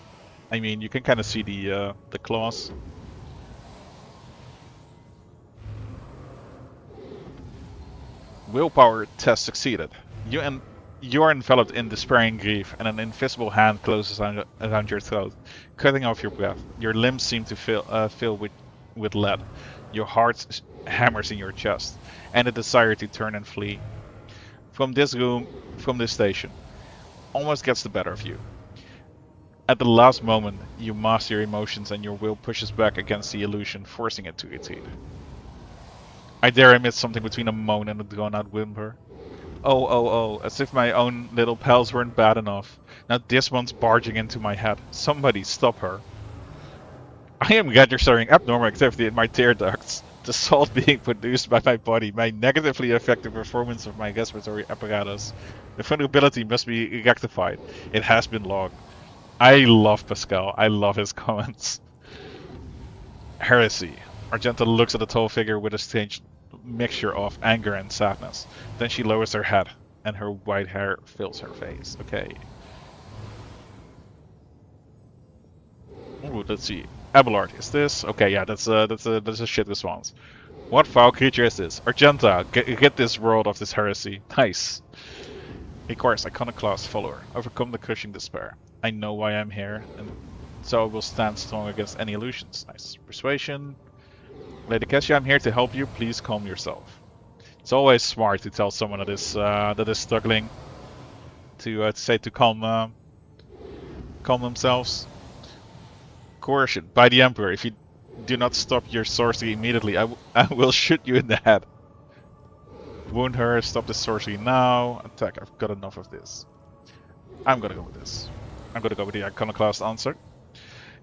I mean, you can kind of see the claws. Willpower test succeeded. You are enveloped in despairing grief, and an invisible hand closes around your throat, cutting off your breath. Your limbs seem to fill with lead. Your heart hammers in your chest, and a desire to turn and flee. From this room, from this station, almost gets the better of you. At the last moment, you master your emotions and your will pushes back against the illusion, forcing it to retreat. I dare emit something between a moan and a drawn-out whimper. Oh, as if my own little pals weren't bad enough. Now this one's barging into my head. Somebody stop her. I am registering abnormal activity in my tear ducts. The salt being produced by my body may negatively affect the performance of my respiratory apparatus. The vulnerability must be rectified. It has been logged. I love Pascal. I love his comments. Heresy. Argenta looks at the tall figure with a strange mixture of anger and sadness. Then she lowers her head, and her white hair fills her face. Okay. Ooh, let's see. Abelard, is this? Okay, yeah, that's a shit response. What foul creature is this? Argenta, get this world of this heresy. Nice. Requires iconoclast follower. Overcome the crushing despair. I know why I'm here, and so I will stand strong against any illusions. Nice. Persuasion. Lady Cassia, I'm here to help you. Please calm yourself. It's always smart to tell someone that is struggling to say to calm themselves. Coercion by the Emperor. If you do not stop your sorcery immediately, I will shoot you in the head. Wound her. Stop the sorcery now. Attack. I've got enough of this. I'm gonna go with this. I'm gonna go with the iconoclast answer.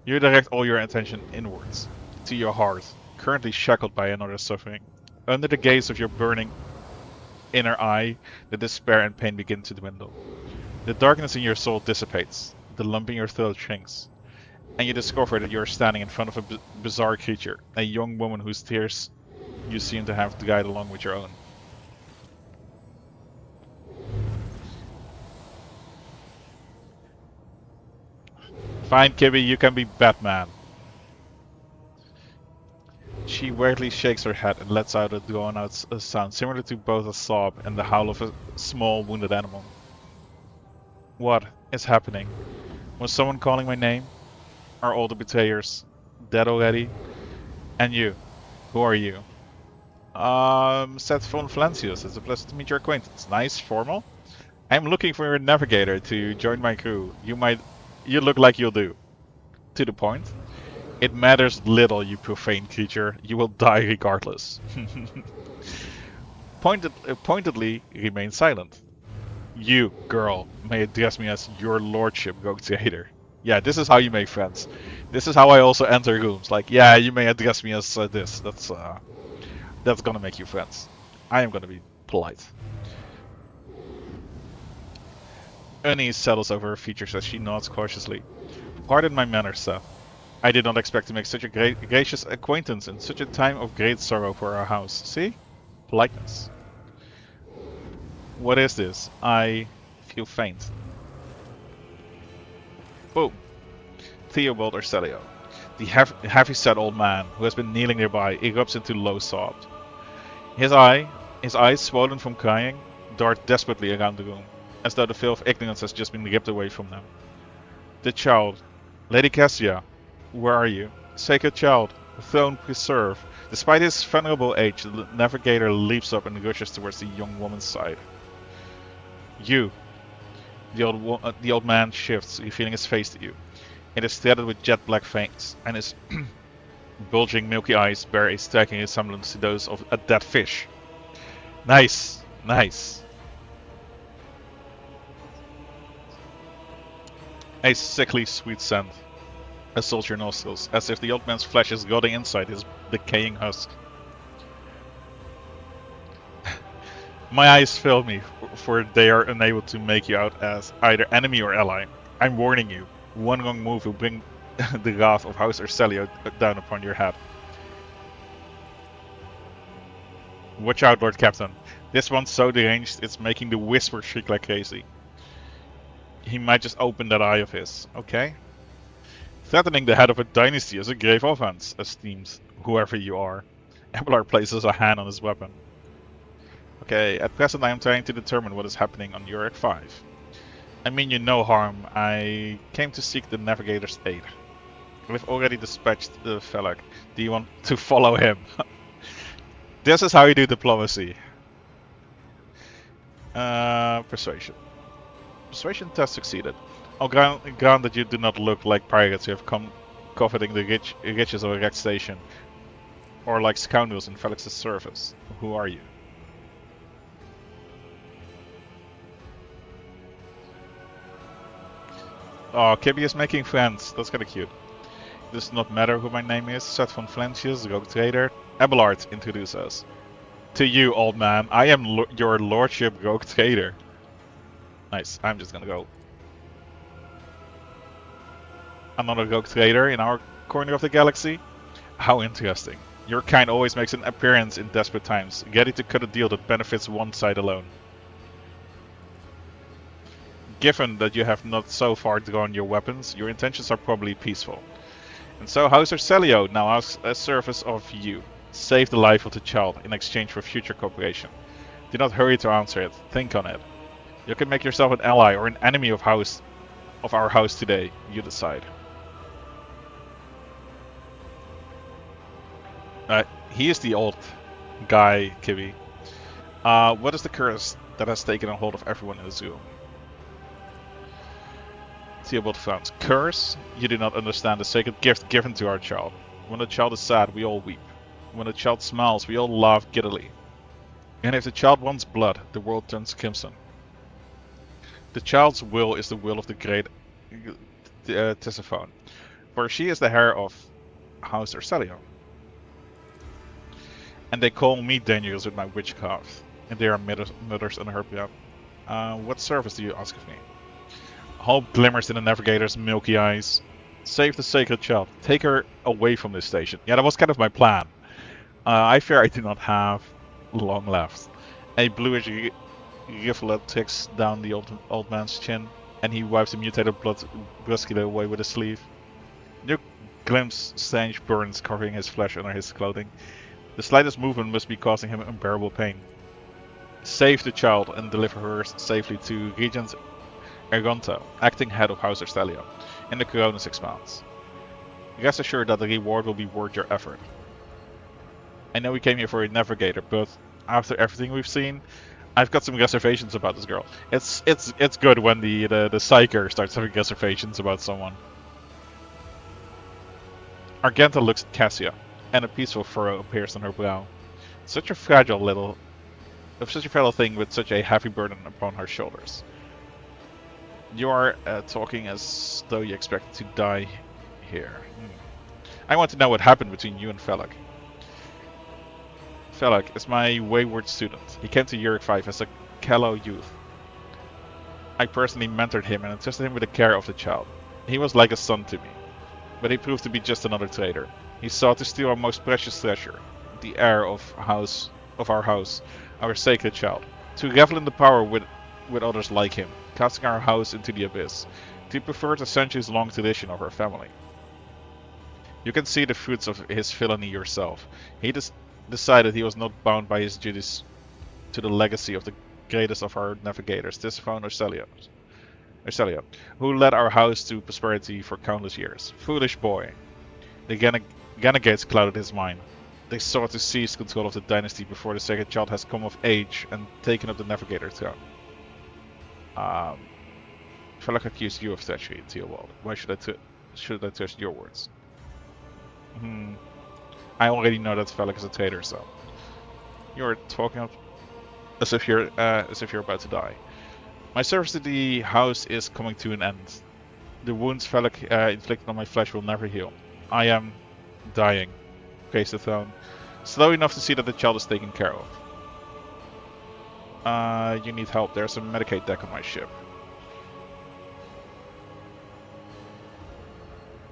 You direct all your attention inwards, to your heart, currently shackled by another suffering. Under the gaze of your burning inner eye, the despair and pain begin to dwindle. The darkness in your soul dissipates, the lump in your throat shrinks, and you discover that you are standing in front of a bizarre creature, a young woman whose tears you seem to have to guide along with your own. Fine, Kibby, you can be Batman. She weirdly shakes her head and lets out a drawn-out sound similar to both a sob and the howl of a small wounded animal. What is happening? Was someone calling my name? Are all the betrayers dead already? And you? Who are you? Seth von Flancius. It's a pleasure to meet your acquaintance. Nice, formal. I'm looking for a navigator to join my crew. You look like you'll do. To the point. It matters little, you profane creature. You will die regardless. Pointedly, remain silent. You, girl, may address me as your lordship, Rogue Trader. Yeah, this is how you make friends. This is how I also enter rooms. Like, yeah, you may address me as this. That's gonna make you friends. I am gonna be polite. Unease settles over her features as she nods cautiously. Pardon my manners, Seth. I did not expect to make such a gracious acquaintance in such a time of great sorrow for our house. See? Politeness. What is this? I feel faint. Boom. Theobald Arcelio, the heavy-set old man who has been kneeling nearby, erupts into low sobs. His eyes swollen from crying, dart desperately around the room, as though the veil of ignorance has just been ripped away from them. The child, Lady Cassia, where are you? Sacred child, throne preserve. Despite his venerable age, the navigator leaps up and rushes towards the young woman's side. You. The old man shifts, revealing his face to you. It is threaded with jet black veins, and his bulging milky eyes bear a striking resemblance to those of a dead fish. Nice, nice. A sickly sweet scent assaults your nostrils, as if the old man's flesh is rotting inside his decaying husk. My eyes fail me, for they are unable to make you out as either enemy or ally. I'm warning you, one wrong move will bring the wrath of House Arcelio down upon your head. Watch out, Lord Captain. This one's so deranged, it's making the whisper shriek like crazy. He might just open that eye of his, okay? Threatening the head of a dynasty is a grave offense, esteemed whoever you are. Abelard places a hand on his weapon. Okay, at present I am trying to determine what is happening on Uric 5. I mean you no harm, I came to seek the navigator's aid. We've already dispatched the Felak. Do you want to follow him? This is how you do diplomacy. Persuasion. Persuasion test succeeded. I'll grant that you do not look like pirates who have come coveting the riches of a wrecked station, or like scoundrels in Felix's service. Who are you? Oh, Kibby is making friends. That's kinda cute. It does not matter who my name is. Seth von Flancius, Rogue Trader. Abelard, introduce us. To you, old man. I am your lordship, Rogue Trader. Nice. I'm just gonna go. Another Rogue Trader in our corner of the galaxy? How interesting. Your kind always makes an appearance in desperate times, ready to cut a deal that benefits one side alone. Given that you have not so far drawn your weapons, your intentions are probably peaceful. And so House Arcelio now asks a service of you. Save the life of the child in exchange for future cooperation. Do not hurry to answer it. Think on it. You can make yourself an ally or an enemy of our house today. You decide. He is the old guy, Kibby. What is the curse that has taken a hold of everyone in this room? Theobald frowns. Curse? You do not understand the sacred gift given to our child. When the child is sad, we all weep. When the child smiles, we all laugh giddily. And if the child wants blood, the world turns crimson. The child's will is the will of the great Tisiphone, for she is the heir of House Arcelio. And they call me dangerous with my witchcraft, and they are mothers under her breath. What service do you ask of me? Hope glimmers in the navigator's milky eyes. Save the sacred child. Take her away from this station. Yeah, that was kind of my plan. I fear I do not have long left. A bluish rivulet ticks down the old man's chin, and he wipes the mutated blood brusquely away with a sleeve. You glimpse strange burns covering his flesh under his clothing. The slightest movement must be causing him unbearable pain. Save the child and deliver her safely to Regent Ergonta, acting head of House Erstelia, in the Coronis Expanse. Rest assured that the reward will be worth your effort. I know we came here for a navigator, but after everything we've seen, I've got some reservations about this girl. It's good when the psyker starts having reservations about someone. Argenta looks at Cassia, and a peaceful furrow appears on her brow. Such a fragile thing with such a heavy burden upon her shoulders. You are talking as though you expect to die here. I want to know what happened between you and Felak. Felak is my wayward student. He came to Yurik 5 as a callow youth. I personally mentored him and entrusted him with the care of the child. He was like a son to me, but he proved to be just another traitor. He sought to steal our most precious treasure, the heir of our house, our sacred child, to revel in the power with others like him, casting our house into the abyss, to pervert a centuries-long tradition of our family. You can see the fruits of his villainy yourself. He decided he was not bound by his duties to the legacy of the greatest of our navigators, Tisiphone Erstelia, who led our house to prosperity for countless years. Foolish boy. The Renegades clouded his mind. They sought to seize control of the dynasty before the sacred child has come of age and taken up the navigator throne. Felak accused you of treachery, Theobald. Why should I trust your words? I already know that Felak is a traitor, so you're talking as if you're about to die. My service to the house is coming to an end. The wounds Felak inflicted on my flesh will never heal. I am dying. Praise the throne. Slow enough to see that the child is taken care of. You need help. There's a Medicaid deck on my ship.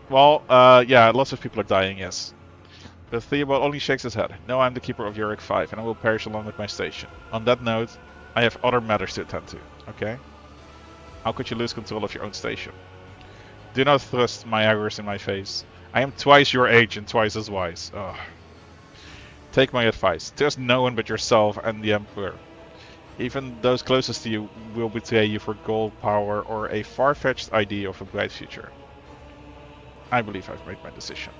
Well, yeah, lots of people are dying, yes. But Theobald only shakes his head. No, I'm the keeper of Yurik 5, and I will perish along with my station. On that note, I have other matters to attend to, okay? How could you lose control of your own station? Do not thrust my arrows in my face. I am twice your age and twice as wise. Ugh. Take my advice. Trust no one but yourself and the Emperor. Even those closest to you will betray you for gold, power, or a far-fetched idea of a bright future. I believe I've made my decision.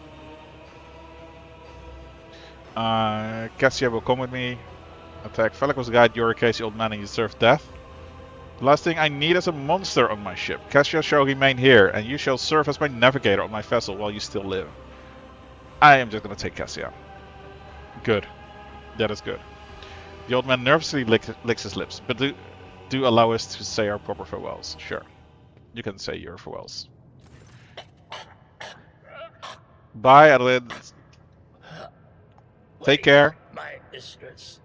Cassia will come with me. Attack. Felak was a guide. You're a crazy old man and you deserve death. The last thing I need is a monster on my ship. Cassia shall remain here, and you shall serve as my navigator on my vessel while you still live. I am just gonna take Cassia. Good. That is good. The old man nervously licks his lips, but do allow us to say our proper farewells. Sure. You can say your farewells. Bye, Adeline. Take care. My mistress,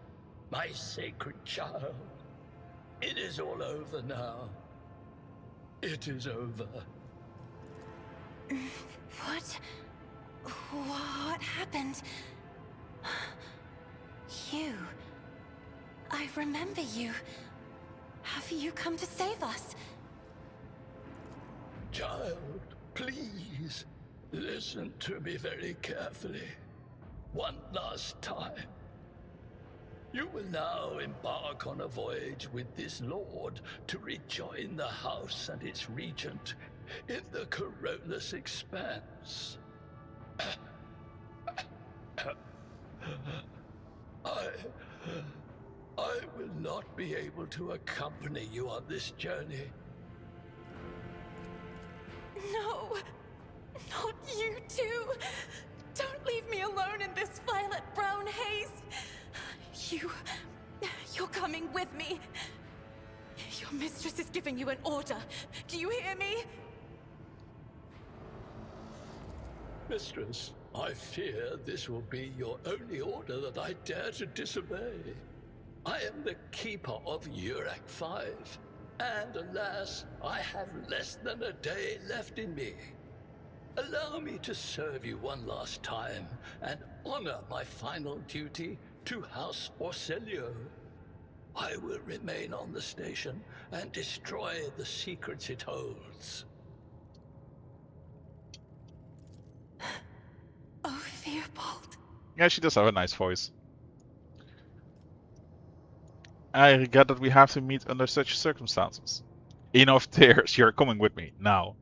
my sacred child. It is all over now. It is over. What happened? You. I remember you. Have you come to save us? Child, please, listen to me very carefully. One last time. You will now embark on a voyage with this lord to rejoin the house and its regent in the Coronis Expanse. I will not be able to accompany you on this journey. No, not you too. Don't leave me alone in this violet-brown haze. You're coming with me. Your mistress is giving you an order. Do you hear me? Mistress, I fear this will be your only order that I dare to disobey. I am the keeper of Yurik 5, and alas, I have less than a day left in me. Allow me to serve you one last time and honor my final duty to House Erstelia. I will remain on the station and destroy the secrets it holds. Oh, Theobald. Yeah, she does have a nice voice. I regret that we have to meet under such circumstances. Enough tears, you're coming with me, now.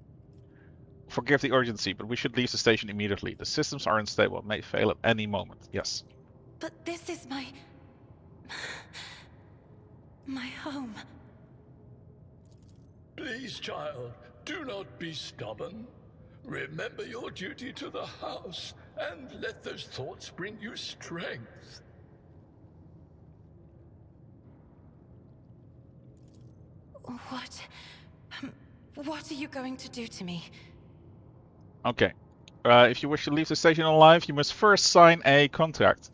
Forgive the urgency, but we should leave the station immediately. The systems are unstable, may fail at any moment. Yes. But this is my home. Please, child, do not be stubborn. Remember your duty to the house, and let those thoughts bring you strength. What are you going to do to me? Okay. If you wish to leave the station alive, you must first sign a contract.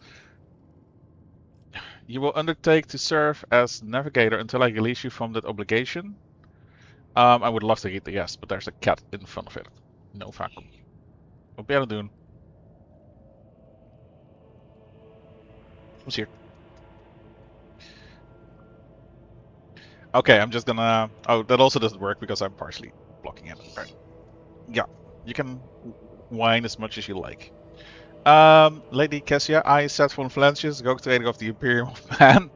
You will undertake to serve as navigator until I release you from that obligation. I would love to read the yes, but there's a cat in front of it. No vacuum. Wat ben je aan het doen? Who's here? Okay, I'm just gonna... Oh, that also doesn't work because I'm partially blocking it. Right. Yeah, you can whine as much as you like. Lady Cassia, I, Seth von Valencius, Rogue Trader of the Imperium of Man,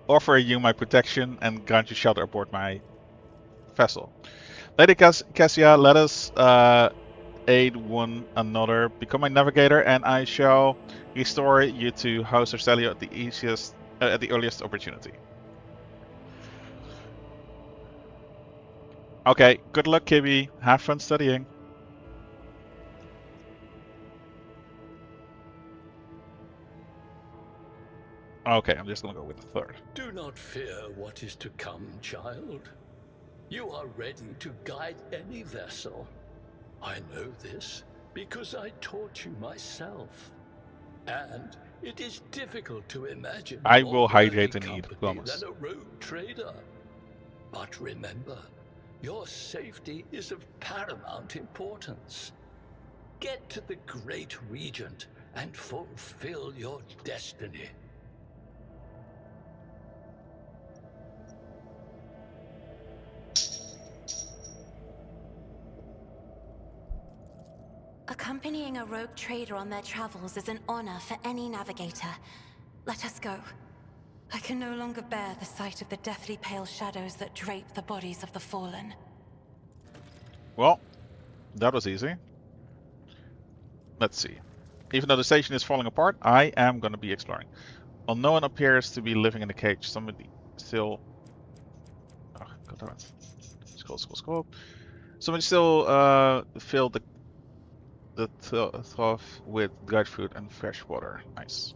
offer you my protection and grant you shelter aboard my vessel. Lady Cassia, let us aid one another. Become my navigator, and I shall restore you to House Arcelio at the earliest opportunity. Okay, good luck, Kibby. Have fun studying. Okay, I'm just gonna go with the third. Do not fear what is to come, child. You are ready to guide any vessel. I know this because I taught you myself. And it is difficult to imagine I more will hydrate worthy and eat, company promise. than a rogue trader. But remember, your safety is of paramount importance. Get to the Great Regent and fulfill your destiny. Accompanying a rogue trader on their travels is an honor for any navigator. Let us go. I can no longer bear the sight of the deathly pale shadows that drape the bodies of the fallen. Well, that was easy. Let's see. Even though the station is falling apart, I am going to be exploring. While no one appears to be living in a cage, somebody still... Oh, god damn it. Scroll. Somebody still filled the trough with dried fruit and fresh water. Nice.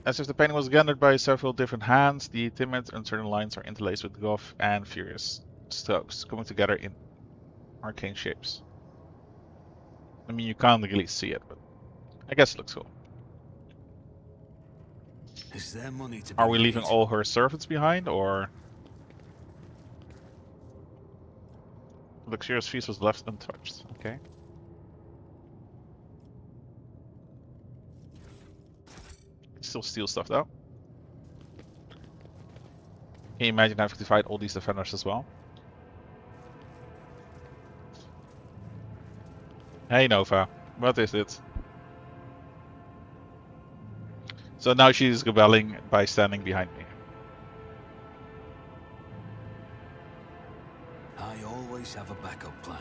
As if the painting was gathered by several different hands, the timid, uncertain lines are interlaced with rough and furious strokes, coming together in arcane shapes. I mean, you can't really see it, but I guess it looks cool. Is there money to be Are we leaving made? all her servants behind, or... The luxurious feast was left untouched. Okay. Still steal stuff though. Can you imagine having to fight all these defenders as well? Hey Nova, what is it? So now she's rebelling by standing behind me. I always have a backup plan.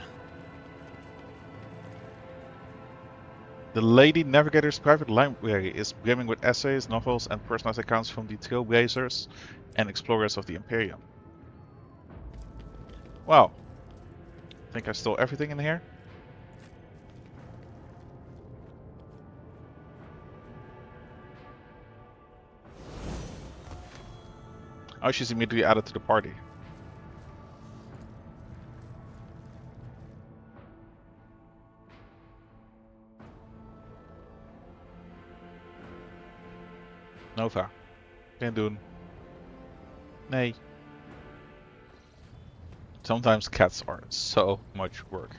The Lady Navigator's private library is brimming with essays, novels, and personalized accounts from the trailblazers and explorers of the Imperium. Wow. I think I stole everything in here. Oh, she's immediately added to the party. Nova. Geen doen. Nee. Sometimes cats are so much work.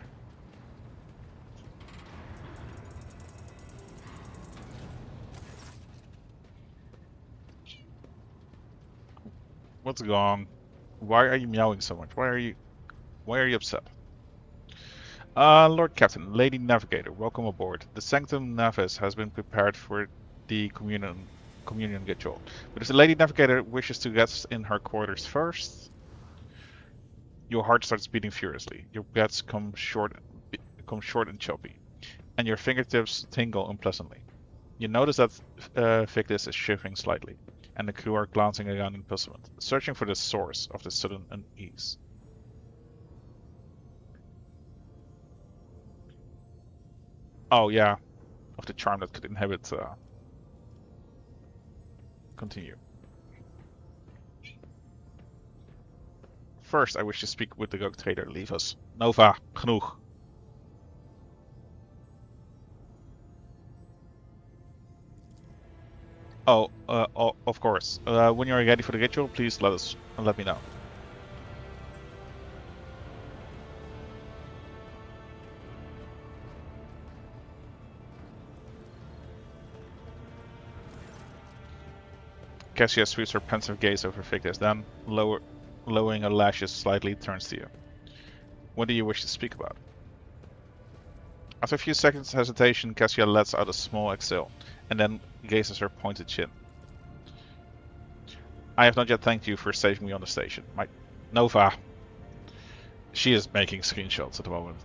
What's wrong? Why are you meowing so much? Why are you upset? Lord Captain, Lady Navigator, welcome aboard. The Sanctum Navis has been prepared for the communion ritual. But if the Lady Navigator wishes to rest in her quarters first... Your heart starts beating furiously. Your breaths come short and choppy, and your fingertips tingle unpleasantly. You notice that Victus is shivering slightly, and the crew are glancing around in puzzlement, searching for the source of this sudden unease. Oh yeah, of the charm that could inhibit. Continue. First, I wish to speak with the rogue trader. Leave us. Nova, genoeg. Oh, of course. When you're ready for the ritual, please let me know. Cassia sweeps her pensive gaze over Victus, then, lowering her lashes slightly, turns to you. What do you wish to speak about? After a few seconds hesitation, Cassia lets out a small exhale, and then raises her pointed chin. I have not yet thanked you for saving me on the station. My Nova. She is making screenshots at the moment.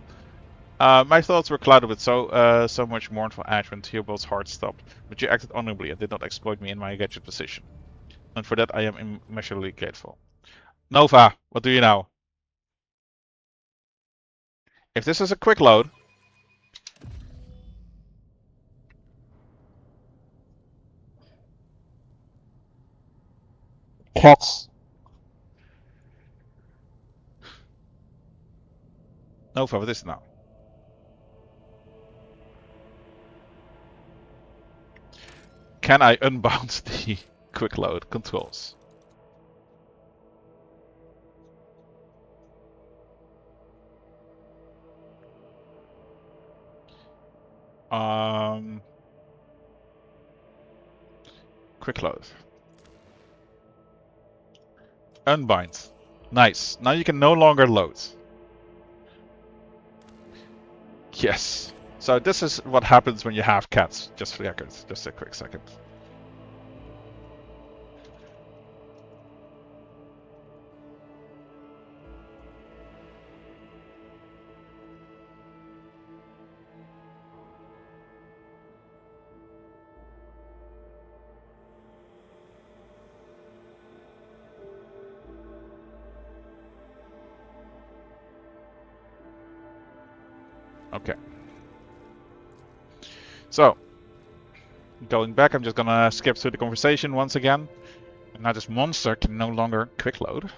My thoughts were clouded with so much mournful ash when Theobald's heart stopped, but you acted honorably and did not exploit me in my wretched position. And for that I am immeasurably grateful. Nova, what do you know? If this is a quick load... Cats. Nova, what is it now? Can I unbound the quick load controls? Quick load. Unbind. Nice. Now you can no longer load. Yes. So this is what happens when you have cats. Just for the record. Just a quick second. Okay. So, going back, I'm just gonna skip through the conversation once again. And now this monster can no longer quick load.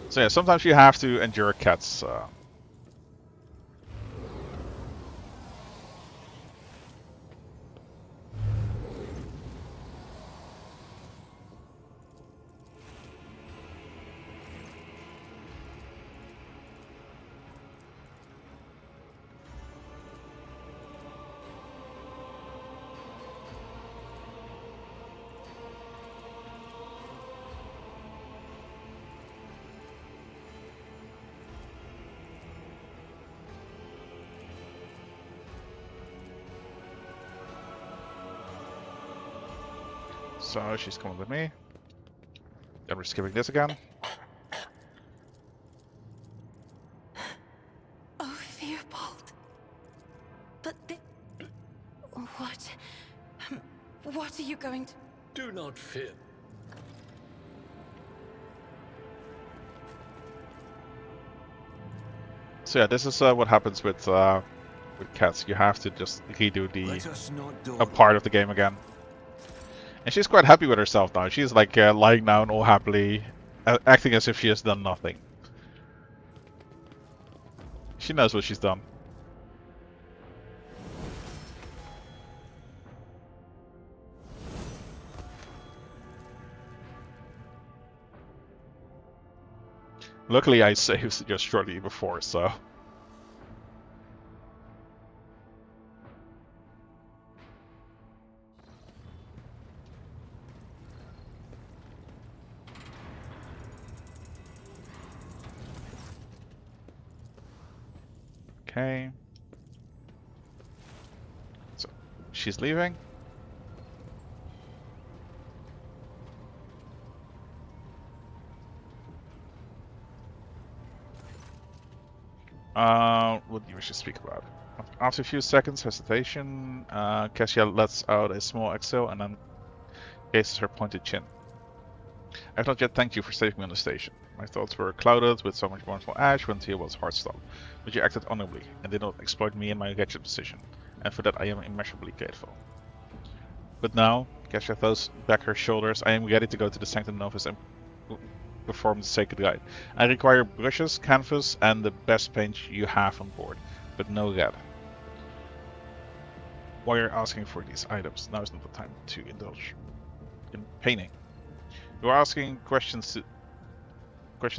So yeah, sometimes you have to endure cats. So she's coming with me. Then we're skipping this again. Oh, Theobald. But what? What are you going to... Do not fear. So yeah, this is what happens with cats. You have to just redo a part of the game again. And she's quite happy with herself now. She's like lying down all happily, acting as if she has done nothing. She knows what she's done. Luckily I saved just shortly before, so... Okay. So she's leaving. What do you wish to speak about? After a few seconds hesitation, Cassia lets out a small exhale and then gazes her pointed chin. I have not yet thanked you for saving me on the station. My thoughts were clouded with so much mournful ash when Tia was hard stopped, but you acted honorably and did not exploit me in my wretched position, and for that I am immeasurably grateful. But now, Cassia throws back her shoulders, I am ready to go to the Sanctum Novus and perform the sacred rite. I require brushes, canvas, and the best paint you have on board, but no red. While you're asking for these items, now is not the time to indulge in painting. You are asking questions,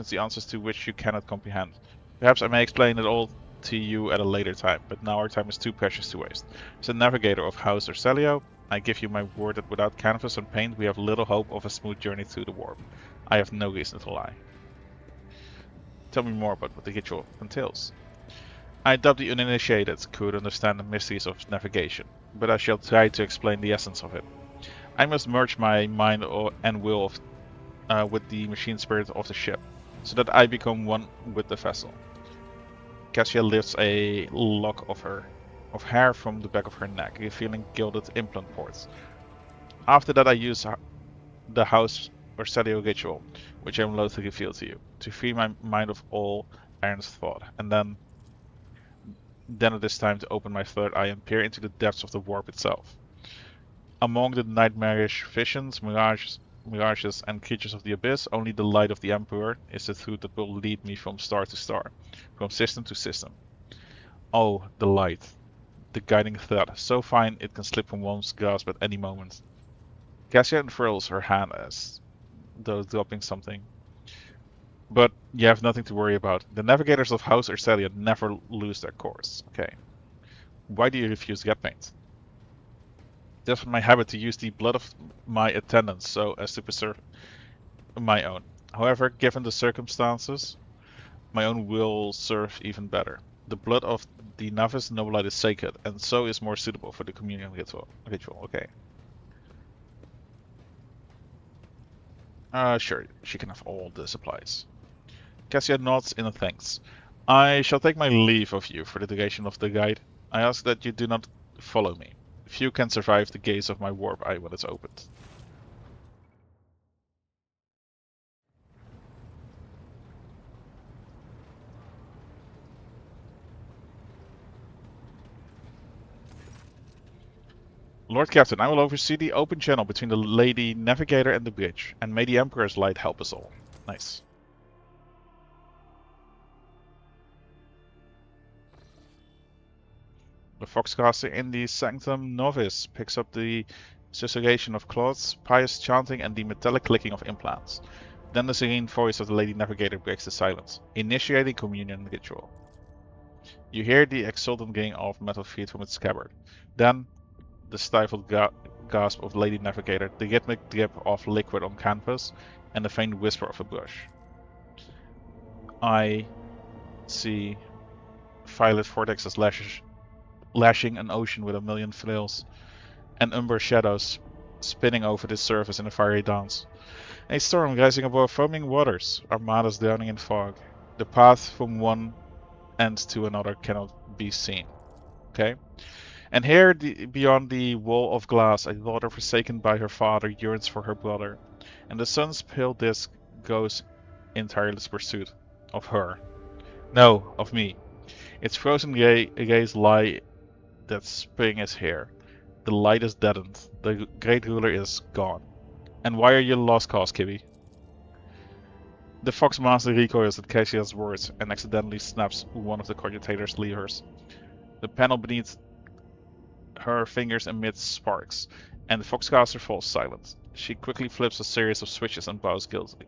the answers to which you cannot comprehend. Perhaps I may explain it all to you at a later time, but now our time is too precious to waste. As a navigator of House Urselio, I give you my word that without canvas and paint we have little hope of a smooth journey through the warp. I have no reason to lie. Tell me more about what the ritual entails. I doubt the uninitiated could understand the mysteries of navigation, but I shall try to explain the essence of it. I must merge my mind and will with the machine spirit of the ship, so that I become one with the vessel. Cassia lifts a lock of hair from the back of her neck, revealing gilded implant ports. After that I use the House Urselio ritual, which I am loath to reveal to you, to free my mind of all errant thought, and then it is time to open my third eye and peer into the depths of the warp itself. Among the nightmarish visions, mirages, and creatures of the abyss, only the light of the Emperor is the truth that will lead me from star to star, from system to system. Oh, the light, the guiding thread, so fine it can slip from one's grasp at any moment. Cassia unfurls her hand as though dropping something. But you have nothing to worry about. The navigators of House Urselio never lose their course. Okay. Why do you refuse red paint? It is my habit to use the blood of my attendants so as to preserve my own. However, given the circumstances, my own will serve even better. The blood of the novice nobilite is sacred, and so is more suitable for the communion ritual. Okay. Sure, she can have all the supplies. Cassia nods in thanks. I shall take my leave of you for the duration of the guide. I ask that you do not follow me. Few can survive the gaze of my warp eye when it's opened. Lord Captain, I will oversee the open channel between the Lady Navigator and the bridge, and may the Emperor's light help us all. Nice. The Foxcaster in the Sanctum Novice picks up the susurration of cloths, pious chanting, and the metallic clicking of implants. Then the serene voice of the Lady Navigator breaks the silence, initiating communion ritual. You hear the exultant ring of metal feet from its scabbard. Then, the stifled gasp of Lady Navigator, the rhythmic drip of liquid on canvas, and the faint whisper of a brush. I see violet vortexes lashing an ocean with a million flails, and umber shadows spinning over the surface in a fiery dance. A storm rising above foaming waters, armadas drowning in fog. The path from one end to another cannot be seen. Okay? And here, beyond the wall of glass, a daughter forsaken by her father yearns for her brother, and the sun's pale disk goes in tireless pursuit of her. No, of me. Its frozen rays lie that spring is here. The light is deadened. The great ruler is gone. And why are you lost cause, Kibby? The Fox Master recoils at Cassia's words and accidentally snaps one of the cogitator's levers. The panel beneath her fingers emits sparks, and the Foxcaster falls silent. She quickly flips a series of switches and bows guiltily.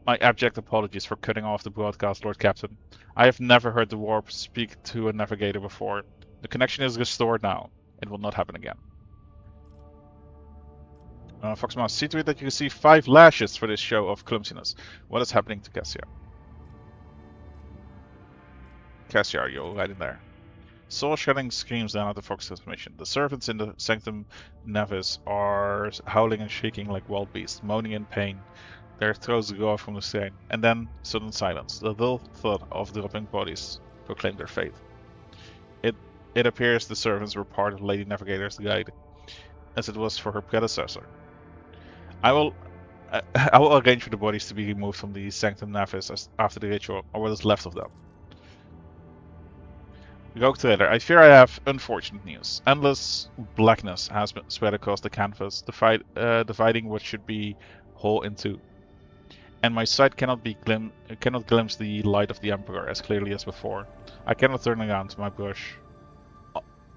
My abject apologies for cutting off the broadcast, Lord Captain. I have never heard the warp speak to a navigator before. The connection is restored now. It will not happen again. Foxmaster, see to it that you receive 5 lashes for this show of clumsiness. What is happening to Cassia? Cassia, are you alright in there? Soul-shedding screams down at the Fox transmission. The servants in the Sanctum Navis are howling and shrieking like wild beasts, moaning in pain. Their throats go off from the strain, and then sudden silence. The dull thud of dropping bodies proclaimed their fate. It appears the servants were part of Lady Navigator's guide, as it was for her predecessor. I will arrange for the bodies to be removed from the Sanctum Navis after the ritual, or what is left of them. Rogue Trader, I fear I have unfortunate news. Endless blackness has been spread across the canvas, dividing what should be whole in two. And my sight cannot glimpse the light of the Emperor as clearly as before. I cannot turn around my brush.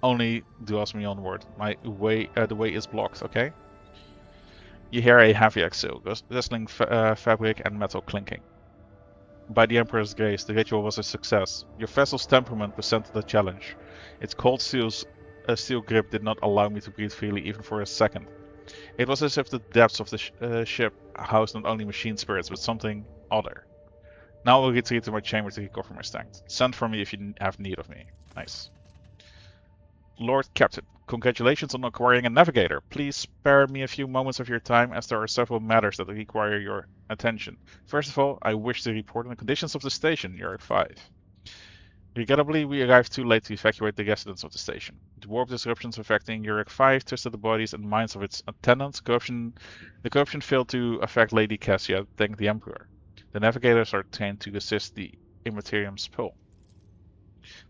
Only draws me onward. The way is blocked, okay? You hear a heavy exhale, rustling fabric and metal clinking. By the Emperor's grace, the ritual was a success. Your vessel's temperament presented a challenge. Its cold steel grip did not allow me to breathe freely even for a second. It was as if the depths of the ship housed not only machine spirits, but something other. Now I will retreat to my chamber to recover my strength. Send for me if you have need of me. Nice. Lord Captain, congratulations on acquiring a navigator. Please spare me a few moments of your time, as there are several matters that require your attention. First of all, I wish to report on the conditions of the station, Yurek 5. Regrettably, we arrived too late to evacuate the residents of the station. The warp disruptions affecting Yurek 5 twisted the bodies and minds of its attendants. The corruption failed to affect Lady Cassia, thank the Emperor. The navigators are trained to assist the Immaterium's pull.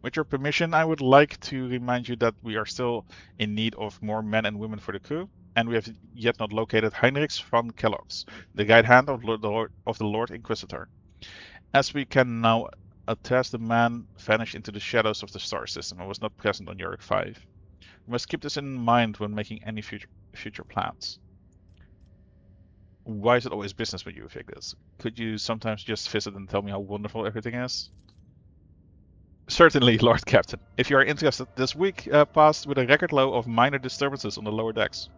With your permission, I would like to remind you that we are still in need of more men and women for the crew, and we have yet not located Heinrichs van Kellogg's, the guide hand of the Lord Inquisitor. As we can now attest, the man vanished into the shadows of the star system and was not present on Yurek 5. We must keep this in mind when making any future plans. Why is it always business with you, Victus? Could you sometimes just visit and tell me how wonderful everything is? Certainly, Lord Captain. If you are interested, this week passed with a record low of minor disturbances on the lower decks.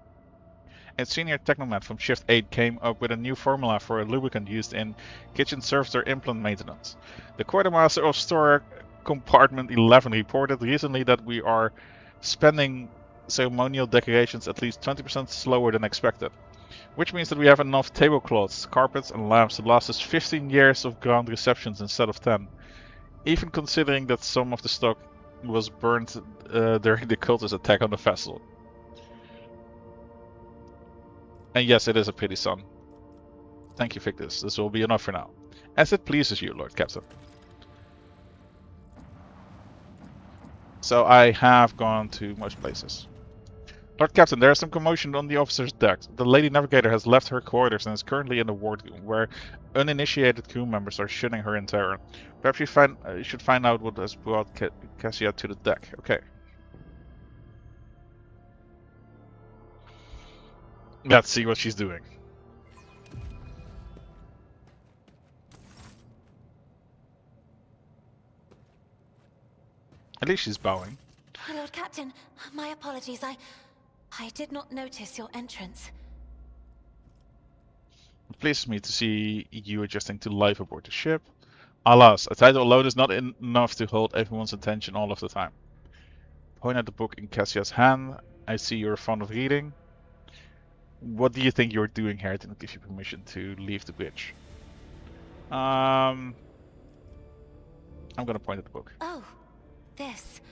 A senior technomat from Shift 8 came up with a new formula for a lubricant used in kitchen servitor implant maintenance. The quartermaster of store compartment 11 reported recently that we are spending ceremonial decorations at least 20% slower than expected, which means that we have enough tablecloths, carpets and lamps to last us 15 years of grand receptions instead of 10. Even considering that some of the stock was burned during the cultist attack on the vessel. And yes, it is a pity, son. Thank you, Victus. This will be enough for now. As it pleases you, Lord Captain. So I have gone to most places. Lord Captain, there is some commotion on the officer's deck. The Lady Navigator has left her quarters and is currently in the wardroom, where uninitiated crew members are shunning her in terror. Perhaps you should find out what has brought Cassia to the deck. Okay. Let's see what she's doing. At least she's bowing. Lord Captain, my apologies. I did not notice your entrance. It pleases me to see you adjusting to life aboard the ship. Alas, a title alone is not enough to hold everyone's attention all of the time. Point at the book in Cassia's hand. I see you're fond of reading. What do you think you're doing here? I didn't give you permission to leave the bridge. I'm gonna point at the book. Oh, this.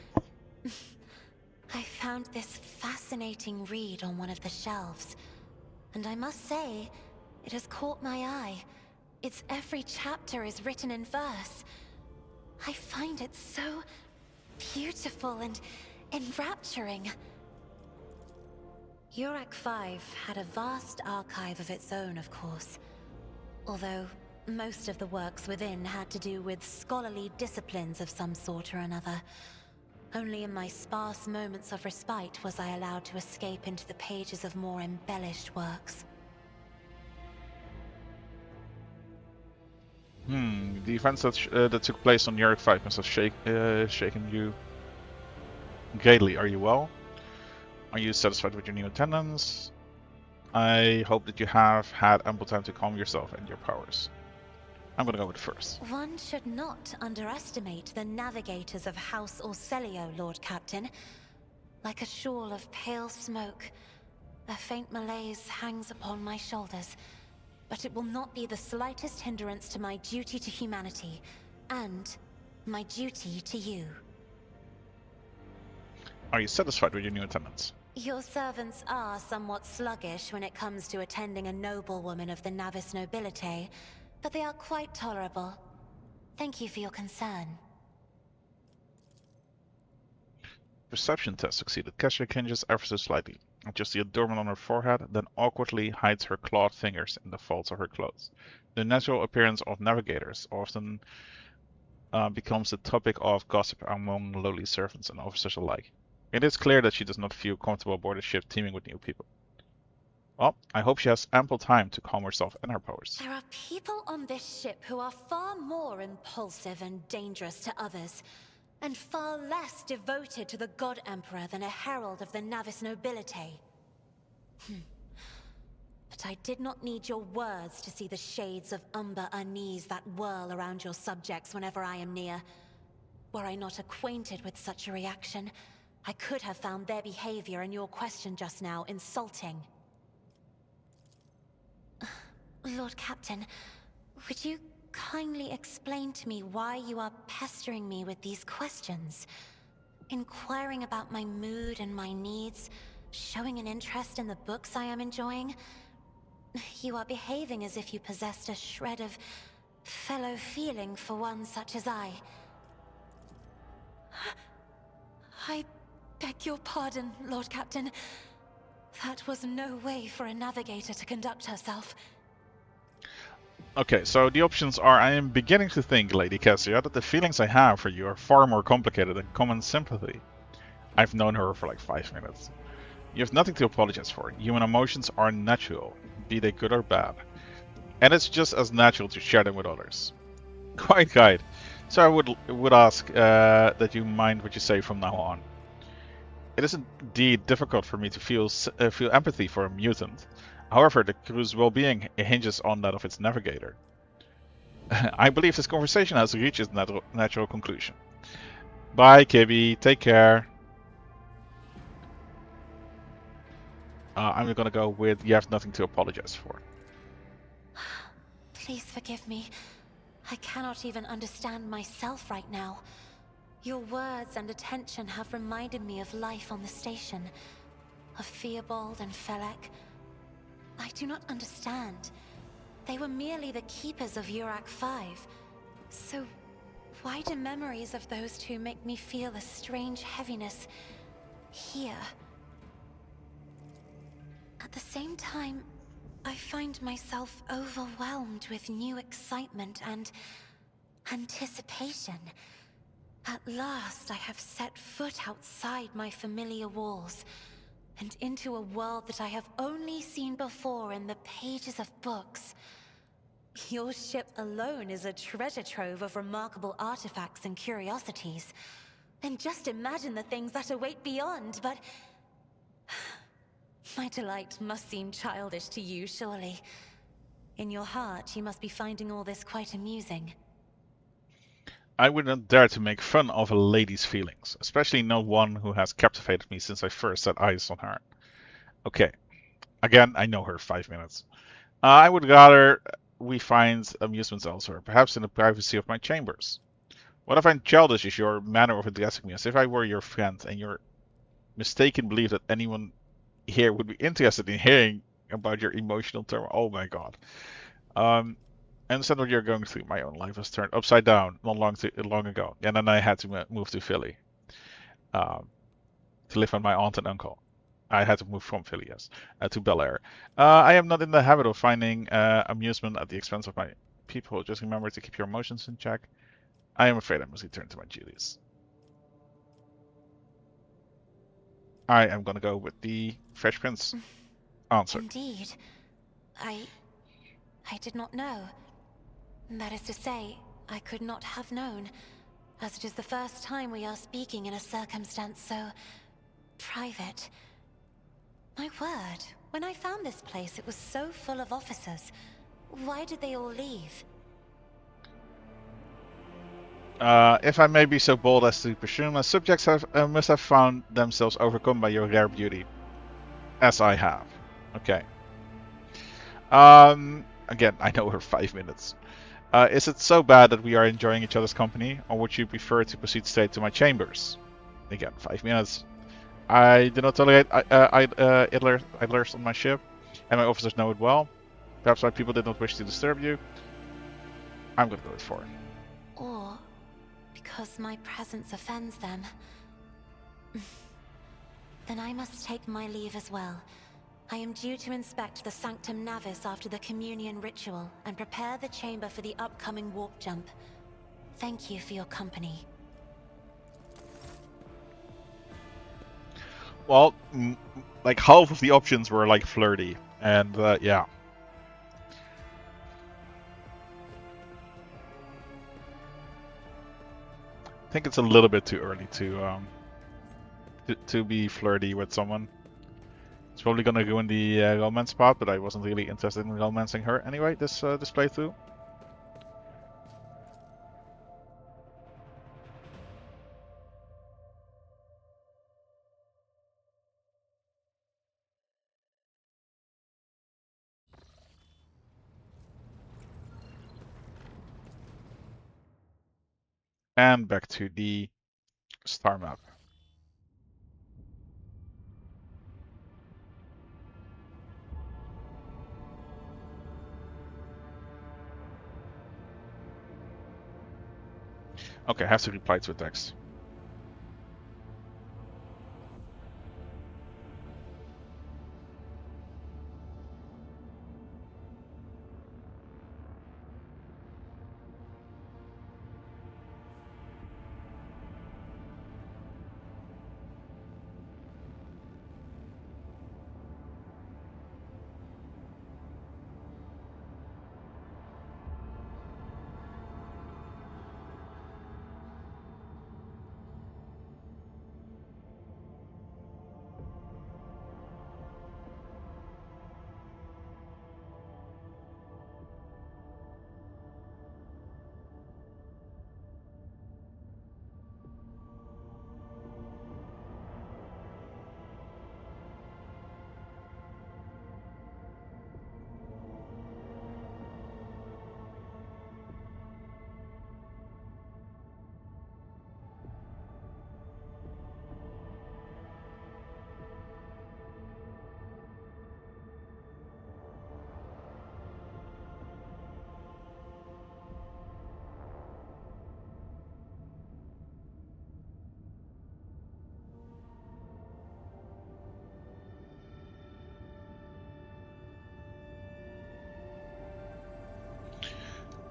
I found this fascinating read on one of the shelves, and I must say, it has caught my eye. Its every chapter is written in verse. I find it so beautiful and enrapturing. Yurek 5 had a vast archive of its own, of course. Although most of the works within had to do with scholarly disciplines of some sort or another. Only in my sparse moments of respite was I allowed to escape into the pages of more embellished works. The events that took place on Yurek 5 must have shaken you greatly. Are you well? Are you satisfied with your new attendance? I hope that you have had ample time to calm yourself and your powers. I'm gonna go with first. One should not underestimate the navigators of House Orselio, Lord Captain. Like a shawl of pale smoke, a faint malaise hangs upon my shoulders. But it will not be the slightest hindrance to my duty to humanity, and my duty to you. Are you satisfied with your new attendants? Your servants are somewhat sluggish when it comes to attending a noblewoman of the Navis nobility, but they are quite tolerable. Thank you for your concern. Perception test succeeded. Cassia hinges ever so slightly. Adjusts the adornment on her forehead, then awkwardly hides her clawed fingers in the folds of her clothes. The natural appearance of navigators often becomes the topic of gossip among lowly servants and officers alike. It is clear that she does not feel comfortable aboard a ship teeming with new people. Well, I hope she has ample time to calm herself and her powers. There are people on this ship who are far more impulsive and dangerous to others, and far less devoted to the God Emperor than a herald of the Navis nobility. But I did not need your words to see the shades of umber unease that whirl around your subjects whenever I am near. Were I not acquainted with such a reaction, I could have found their behavior and your question just now insulting. Lord Captain, would you kindly explain to me why you are pestering me with these questions? Inquiring about my mood and my needs, showing an interest in the books I am enjoying. You are behaving as if you possessed a shred of fellow feeling for one such as I. I beg your pardon, Lord Captain. That was no way for a navigator to conduct herself. Okay, so the options are: I am beginning to think, Lady Cassia, that the feelings I have for you are far more complicated than common sympathy. I've known her for like 5 minutes. You have nothing to apologize for. Human emotions are natural, be they good or bad. And it's just as natural to share them with others. Quite right. So I would ask that you mind what you say from now on. It is indeed difficult for me to feel empathy for a mutant. However, the crew's well-being hinges on that of its navigator. I believe this conversation has reached its natural conclusion. Bye, Kibby. Take care. I'm gonna go with you have nothing to apologize for. Please forgive me. I cannot even understand myself right now. Your words and attention have reminded me of life on the station, of Theobald and Felek. I do not understand. They were merely the keepers of Urak 5. So why do memories of those two make me feel a strange heaviness here? At the same time, I find myself overwhelmed with new excitement and anticipation. At last, I have set foot outside my familiar walls, and into a world that I have only seen before in the pages of books. Your ship alone is a treasure trove of remarkable artifacts and curiosities. And just imagine the things that await beyond, but... My delight must seem childish to you, surely. In your heart, you must be finding all this quite amusing. I would not dare to make fun of a lady's feelings, especially not one who has captivated me since I first set eyes on her. Okay, again, I know her 5 minutes. I would rather we find amusements elsewhere, perhaps in the privacy of my chambers. What I find childish is your manner of addressing me, as if I were your friend, and your mistaken belief that anyone here would be interested in hearing about your emotional turmoil. Oh my god. I understand what you're going through. My own life has turned upside down not long ago. And then I had to move to Philly to live with my aunt and uncle. I had to move from Philly, yes, to Bel Air. I am not in the habit of finding amusement at the expense of my people. Just remember to keep your emotions in check. I am afraid I must return to my duties. I am going to go with the Fresh Prince answer. Indeed. I did not know. That is to say, I could not have known, as it is the first time we are speaking in a circumstance so... private. My word, when I found this place, it was so full of officers. Why did they all leave? If I may be so bold as to presume, my subjects must have found themselves overcome by your rare beauty. As I have. Okay. Again, I know we're 5 minutes. Is it so bad that we are enjoying each other's company, or would you prefer to proceed straight to my chambers? Again, 5 minutes. I do not tolerate idlers on my ship, and my officers know it well. Perhaps my people did not wish to disturb you. I'm gonna go with 4. Or because my presence offends them. Then I must take my leave as well. I am due to inspect the Sanctum Navis after the communion ritual and prepare the chamber for the upcoming warp jump. Thank you for your company. Well, like half of the options were like flirty, and yeah. I think it's a little bit too early to be flirty with someone. It's probably gonna ruin the romance part, but I wasn't really interested in romancing her anyway. This playthrough. And back to the star map. Okay, I have to reply to a text.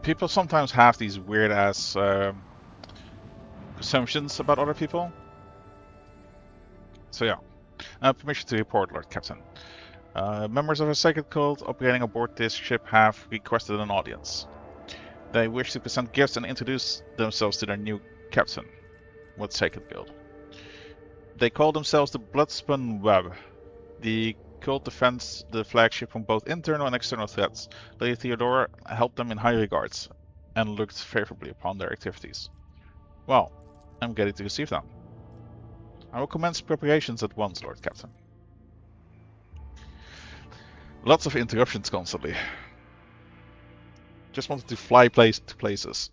People sometimes have these weird ass assumptions about other people. So yeah, permission to report, Lord Captain. Members of a sacred cult operating aboard this ship have requested an audience. They wish to present gifts and introduce themselves to their new captain. What sacred guild? They call themselves the Bloodspun Web. The cult defends the flagship from both internal and external threats. Lady Theodora held them in high regards and looked favorably upon their activities. Well, I'm ready to receive them. I will commence preparations at once, Lord Captain. Lots of interruptions constantly. Just wanted to fly to places.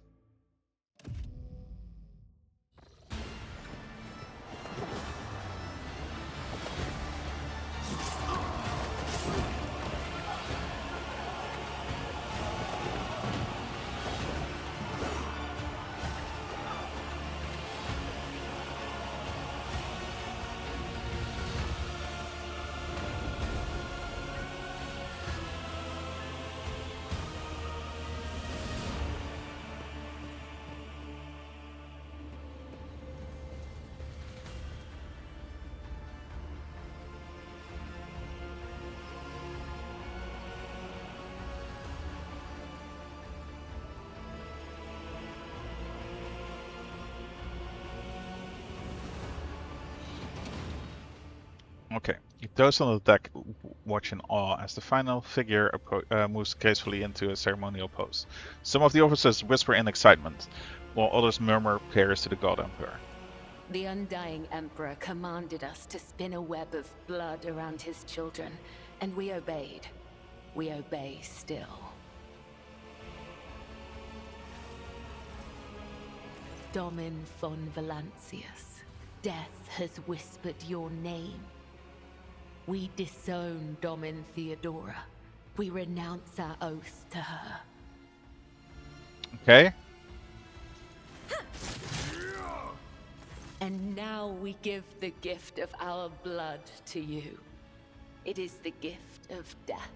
Okay, those on the deck watch in awe as the final figure moves gracefully into a ceremonial pose. Some of the officers whisper in excitement. while others murmur prayers to the God Emperor. The Undying Emperor commanded us to spin a web of blood around his children, and we obeyed. We obey still. Domin von Valancius, death has whispered your name. We disown Domin Theodora. We renounce our oath to her. Okay. And now we give the gift of our blood to you. It is the gift of death.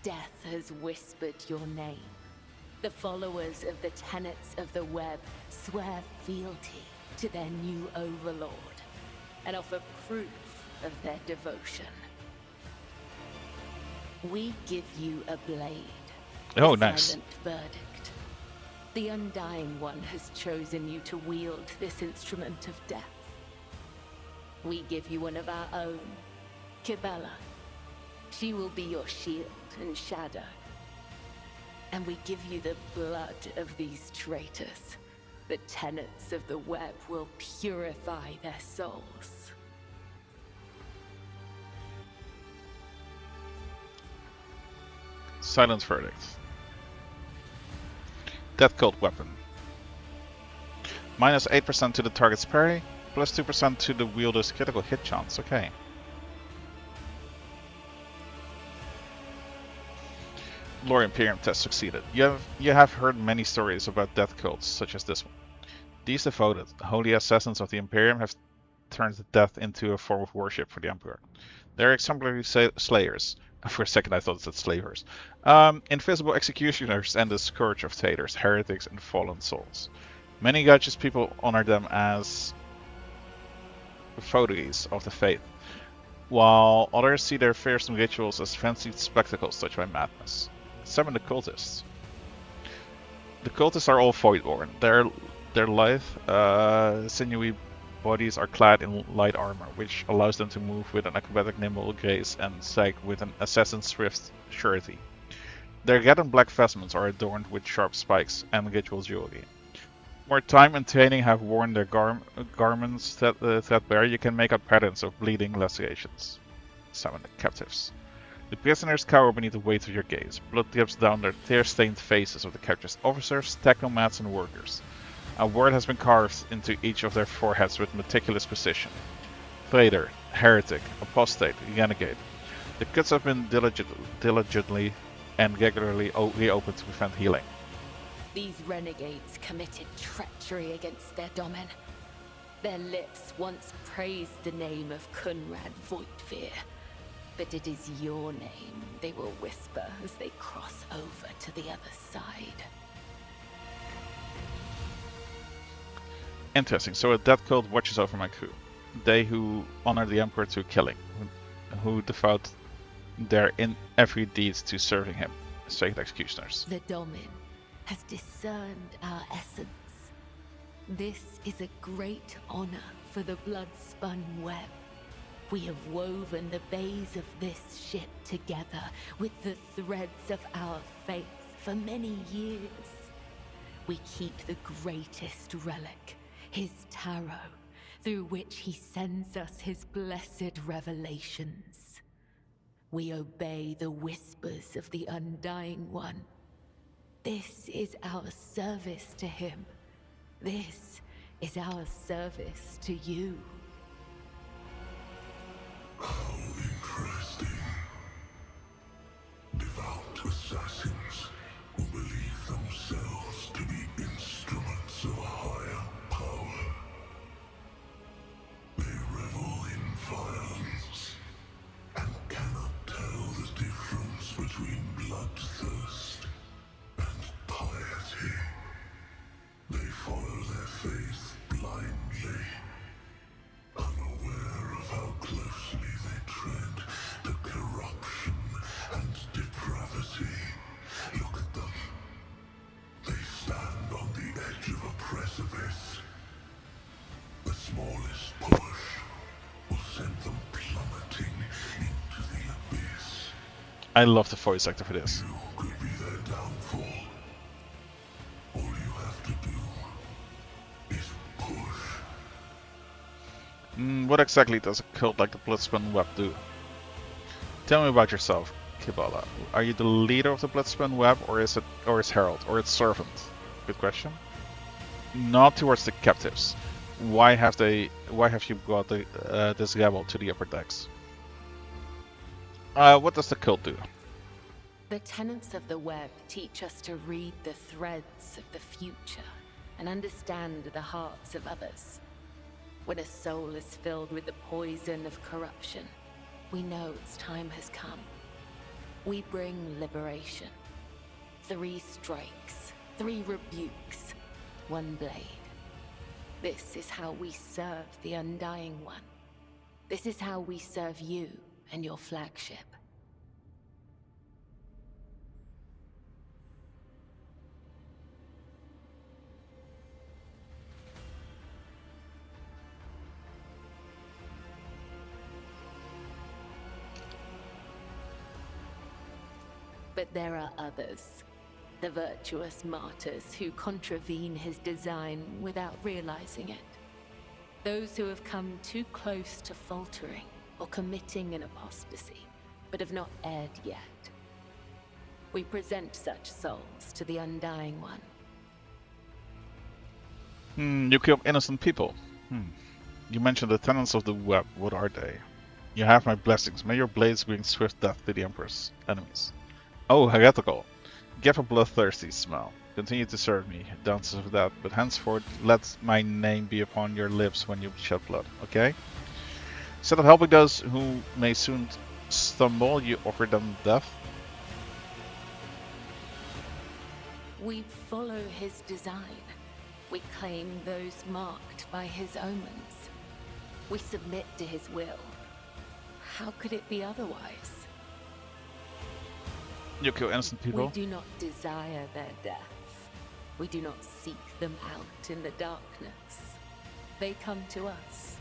Death has whispered your name. The followers of the tenets of the web swear fealty to their new overlord and offer proof of their devotion. We give you a blade. Oh, a nice. Silent verdict. The Undying One has chosen you to wield this instrument of death. We give you one of our own, Kibella. She will be your shield and shadow. And we give you the blood of these traitors. The tenets of the web will purify their souls. Silent verdict. Death Cult weapon. Minus 8% to the target's parry, plus 2% to the wielder's critical hit chance. Okay. Lore Imperium test succeeded. You have heard many stories about death cults, such as this one. These devoted, holy assassins of the Imperium have turned death into a form of worship for the Emperor. They are exemplary slayers. For a second I thought it said slavers. Invisible executioners and the scourge of traitors, heretics and fallen souls. Many righteous people honor them as votaries of the faith, while others see their fearsome rituals as fancied spectacles touched by madness. Summon the cultists. The cultists are all voidborn. Their lithe, sinewy bodies are clad in light armor, which allows them to move with an acrobatic nimble grace and sag with an assassin's swift surety. Their red and black vestments are adorned with sharp spikes and ritual jewelry. More time and training have worn their garments threadbare, you can make out patterns of bleeding lacerations. Summon the captives. The prisoners cower beneath the weight of your gaze. Blood drips down their tear-stained faces of the captured officers, technomats and workers. A word has been carved into each of their foreheads with meticulous precision. Traitor, heretic, apostate, renegade. The cuts have been diligently and regularly reopened to prevent healing. These renegades committed treachery against their domin. Their lips once praised the name of Kunrad Voigtveer, but it is your name they will whisper as they cross over to the other side. Interesting, so a death cult watches over my crew. They who honor the Emperor to killing, who devote their every deed to serving him, sacred executioners. The Domin has discerned our essence. This is a great honor for the blood-spun web. We have woven the bays of this ship together with the threads of our faith for many years. We keep the greatest relic, his tarot, through which he sends us his blessed revelations. We obey the whispers of the Undying One. This is our service to him. This is our service to you. How interesting. Devout assassins who believe themselves to be instruments of a higher power. They revel in violence and cannot tell the difference between bloodthirst and piety. They follow their faith blindly, unaware of how closely they tread the corruption and depravity. Look at them. They stand on the edge of a precipice. The smallest push will send them plummeting into the abyss. I love the voice actor for this. You could be their downfall. All you have to do What exactly does a cult like the Bloodspun Web do? Tell me about yourself, Kibala. Are you the leader of the Bloodspun Web, or is Herald, or its servant? Good question. Not towards the captives. Why have you brought this rebel to the upper decks? What does the cult do? The tenets of the web teach us to read the threads of the future and understand the hearts of others. When a soul is filled with the poison of corruption, we know its time has come. We bring liberation. 3 strikes, 3 rebukes, 1 blade. This is how we serve the Undying One. This is how we serve you and your flagship. But there are others. The virtuous martyrs who contravene his design without realizing it. Those who have come too close to faltering or committing an apostasy, but have not erred yet. We present such souls to the Undying One. You kill innocent people. You mentioned the tenets of the web. What are they? You have my blessings. May your blades bring swift death to the Emperor's enemies. Oh, heretical. Give a bloodthirsty smile. Continue to serve me, dances of death, but henceforth let my name be upon your lips when you shed blood, okay? Instead of helping those who may soon stumble, you offer them death? We follow his design. We claim those marked by his omens. We submit to his will. How could it be otherwise? You kill innocent people? We do not desire their death. We do not seek them out in the darkness. They come to us,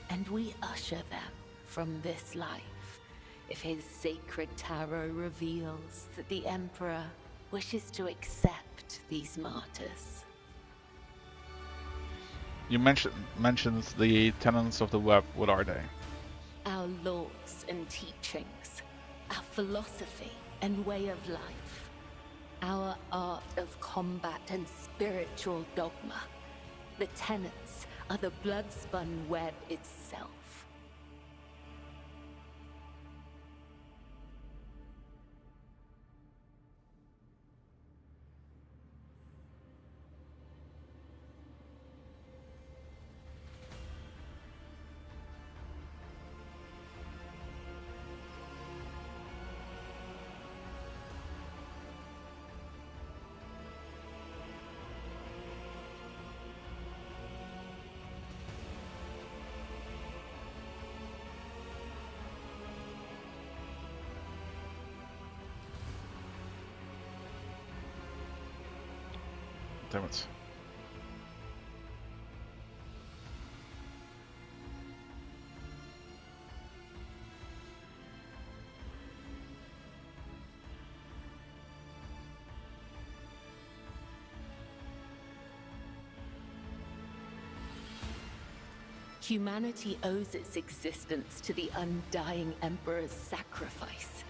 and we usher them from this life if his sacred tarot reveals that the Emperor wishes to accept these martyrs. You mentioned the tenets of the web. What are they? Our laws and teachings, our philosophy and way of life, our art of combat and spiritual dogma. The tenets are the blood-spun web itself. Damn it. Humanity owes its existence to the Undying Emperor's sacrifice.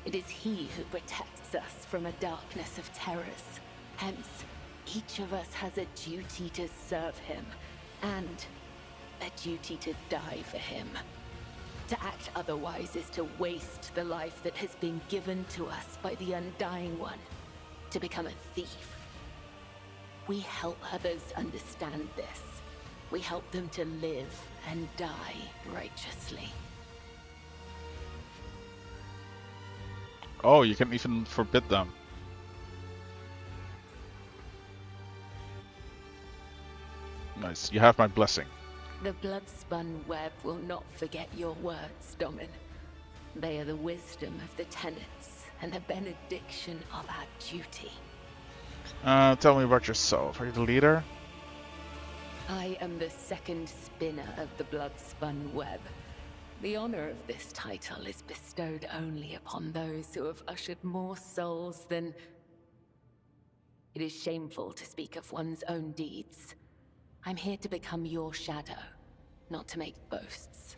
It is he who protects us from a darkness of terrors. Hence, each of us has a duty to serve him, and a duty to die for him. To act otherwise is to waste the life that has been given to us by the Undying One, to become a thief. We help others understand this. We help them to live and die righteously. Oh, you can even forbid them. Nice. You have my blessing. The blood-spun web will not forget your words, Domin. They are the wisdom of the tenets and the benediction of our duty. Tell me about yourself. Are you the leader? I am the second spinner of the blood-spun web. The honor of this title is bestowed only upon those who have ushered more souls than... It is shameful to speak of one's own deeds. I'm here to become your shadow, not to make boasts.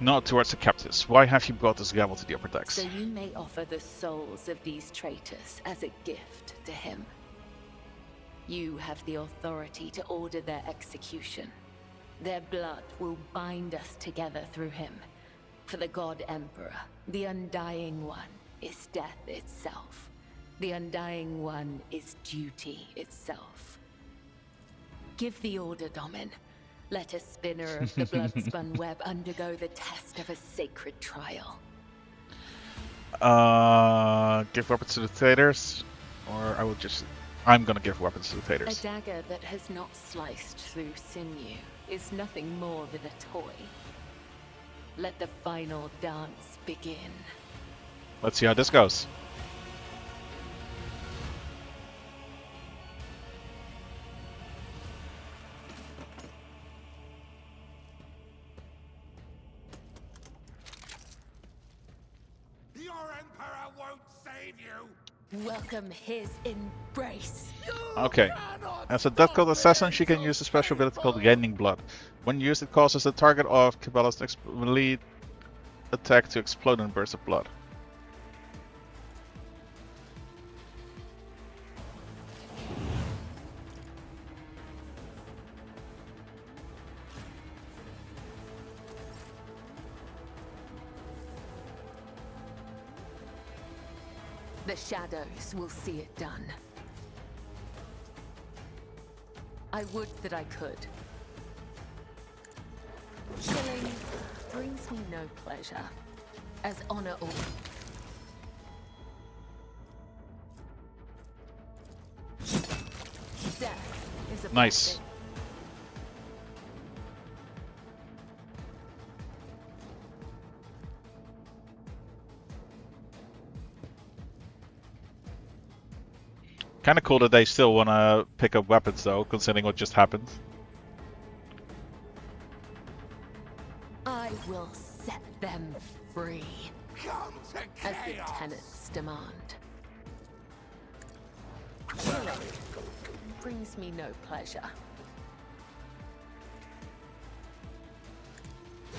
Nod towards the captives. Why have you brought this gavel to the upper decks? So you may offer the souls of these traitors as a gift to him. You have the authority to order their execution. Their blood will bind us together through him. For the God Emperor, the Undying One is death itself. The Undying One is duty itself. Give the order, Domin. Let a spinner of the blood-spun web undergo the test of a sacred trial. Give weapons to the traitors, or I'm gonna give weapons to the A traitors. dagger that has not sliced through sinew is nothing more than a toy. Let the final dance begin. Let's see how this goes. Your Emperor won't save you! Welcome his embrace. Okay. As a Death Cult assassin, she can use a special ability called Gaining Blood. When used, it causes the target of Cabela's melee attack to explode in a burst of blood. The shadows will see it done. I would that I could. Killing brings me no pleasure, as honor all. Death is a Nice. blessing. Kinda cool that they still wanna pick up weapons though, considering what just happened. I will set them free, Come to as the chaos! tenants demand. Killing brings me no pleasure.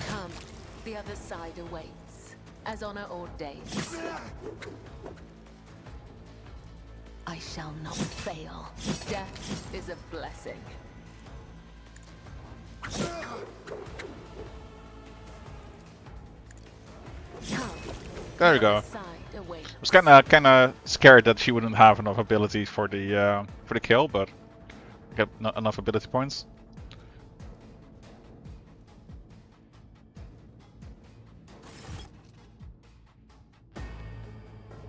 Come, the other side awaits, as honor ordains. I shall not fail. Death is a blessing. Come, There you the go. other side awaits. I was kinda scared that she wouldn't have enough ability for the kill, but got not enough ability points.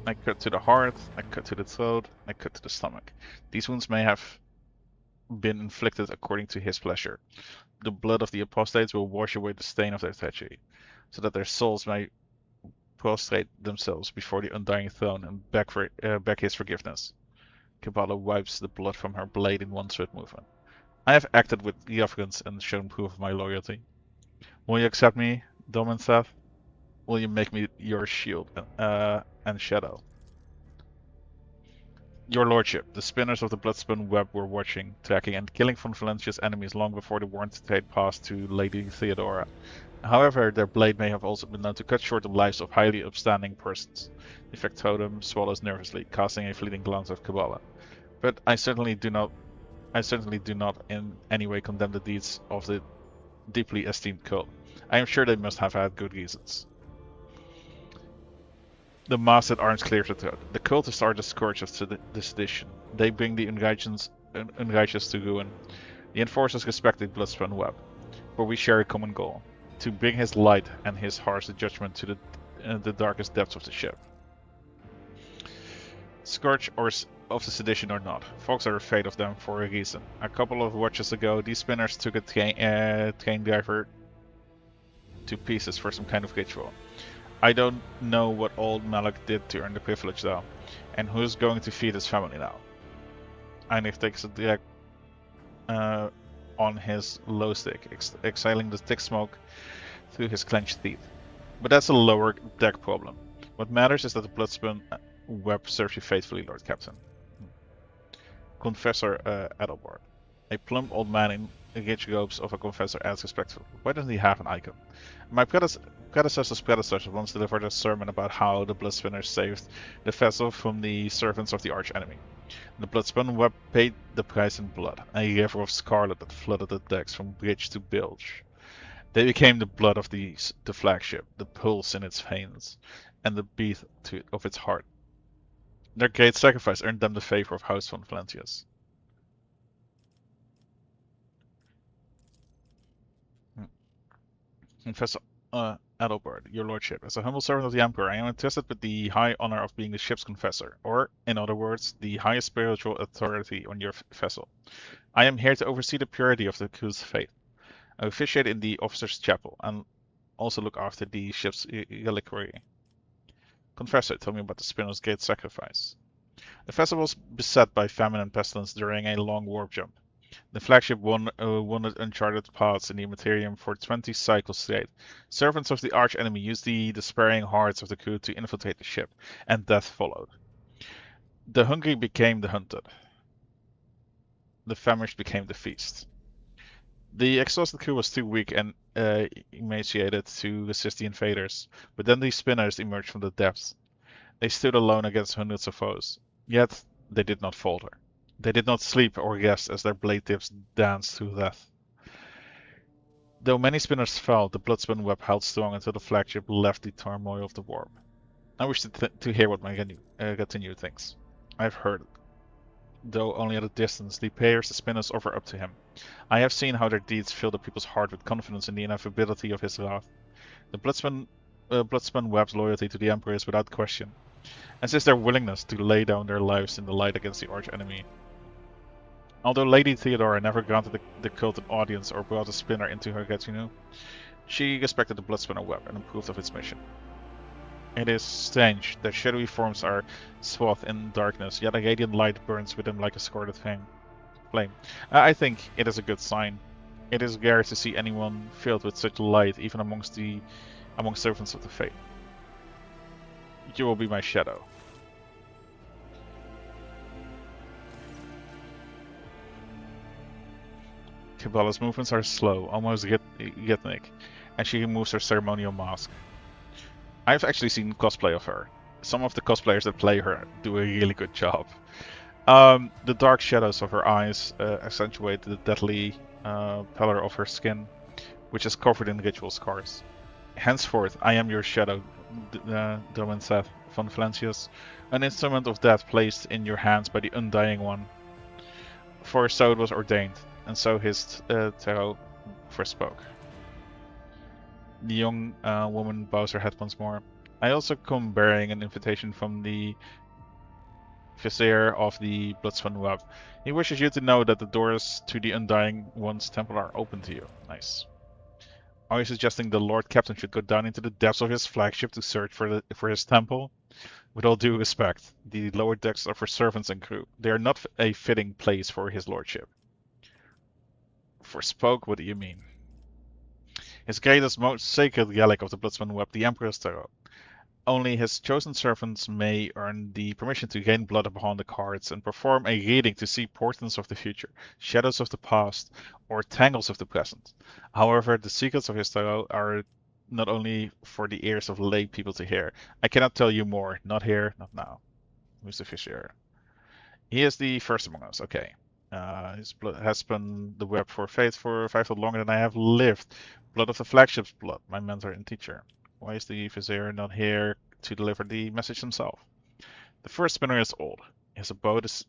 I cut to the heart, I cut to the throat, I cut to the stomach. These wounds may have been inflicted according to his pleasure. The blood of the apostates will wash away the stain of their treachery, so that their souls may prostrate themselves before the undying throne and beg his forgiveness. Kabbalah wipes the blood from her blade in one swift movement. I have acted with reverence and shown proof of my loyalty. Will you accept me, Domin Seth? Will you make me your shield and shadow? Your lordship, the spinners of the bloodspun web were watching, tracking, and killing von Valencia's enemies long before the warrant trade passed to Lady Theodora. However, their blade may have also been known to cut short the lives of highly upstanding persons. The factotum swallows nervously, casting a fleeting glance at Kabbalah. But I certainly do not in any way condemn the deeds of the deeply esteemed cult. I am sure they must have had good reasons. The masted arms clears the throat. The cultists are the scourge of the sedition. They bring the unrighteous to ruin. The enforcers respect the bloodspun web, for we share a common goal: to bring his light and his harsh judgment to the darkest depths of the ship. Scourge of the sedition or not, folks are afraid of them for a reason. A couple of watches ago, these spinners took a train driver to pieces for some kind of ritual. I don't know what old Malak did to earn the privilege though, and who's going to feed his family now? Heinrich takes a direct on his low stick, exhaling the thick smoke through his clenched teeth. But that's a lower deck problem. What matters is that the Bloodspun web serves you faithfully, Lord Captain. Confessor Adelbard. A plump old man in rich robes of a confessor asks respectfully, why doesn't he have an icon? My predecessor's predecessor once delivered a sermon about how the Bloodspinners saved the vessel from the servants of the arch-enemy. The Bloodspun web paid the price in blood, a river of scarlet that flooded the decks from bridge to bilge. They became the blood of the flagship, the pulse in its veins, and the beat of its heart. Their great sacrifice earned them the favor of House von Valentius. Confessor Adelbert, your lordship, as a humble servant of the Emperor, I am entrusted with the high honor of being the ship's confessor, or, in other words, the highest spiritual authority on your vessel. I am here to oversee the purity of the crew's faith. I officiate in the officer's chapel, and also look after the ship's reliquary. Confessor, tell me about the Spinner's Gate sacrifice. The vessel was beset by famine and pestilence during a long warp jump. The flagship wandered uncharted paths in the Materium for 20 cycles straight. Servants of the arch-enemy used the despairing hearts of the crew to infiltrate the ship, and death followed. The hungry became the hunted. The famished became the feast. The exhausted crew was too weak and emaciated to resist the invaders, but then the spinners emerged from the depths. They stood alone against hundreds of foes, yet they did not falter. They did not sleep or rest as their blade tips danced through death. Though many spinners fell, the Bloodspun web held strong until the flagship left the turmoil of the warp. I wish to hear what my retinue thinks. I have heard it, though only at a distance, the prayers the spinners offer up to him. I have seen how their deeds fill the people's heart with confidence in the inevitability of his wrath. The Bloodspun web's loyalty to the Emperor is without question, as is their willingness to lay down their lives in the light against the arch-enemy. Although Lady Theodora never granted the cult an audience or brought a spinner into her retinue, she respected the Bloodspinner web and approved of its mission. It is strange that shadowy forms are swathed in darkness, yet a radiant light burns within like a scorched flame. I think it is a good sign. It is rare to see anyone filled with such light, even among servants of the faith. You will be my shadow. Cabela's movements are slow, almost rhythmic, and she removes her ceremonial mask. I've actually seen cosplay of her. Some of the cosplayers that play her do a really good job. The dark shadows of her eyes accentuate the deadly pallor of her skin, which is covered in ritual scars. Henceforth, I am your shadow, Domin said, von Valentius, an instrument of death placed in your hands by the Undying One. For so it was ordained, and so his tarot forspoke. The young woman bows her head once more. I also come bearing an invitation from the Vizier of the Bloodspun web. He wishes you to know that the doors to the Undying One's temple are open to you. Nice. Are you suggesting the Lord Captain should go down into the depths of his flagship to search for his temple? With all due respect, the lower decks are for servants and crew. They are not a fitting place for his lordship. Forspoke? What do you mean? His greatest, most sacred relic of the Bloodspun web, the Emperor's Tarot. Only his chosen servants may earn the permission to gain blood upon the cards and perform a reading to see portents of the future, shadows of the past, or tangles of the present. However, the secrets of his tarot are not only for the ears of lay people to hear. I cannot tell you more. Not here, not now. Who's the Vizier? He is the first among us. Okay. His blood has spun the web for faith for 5 foot longer than I have lived. Blood of the flagship's blood, my mentor and teacher. Why is the Vizier not here to deliver the message himself? The first spinner is old. His abode is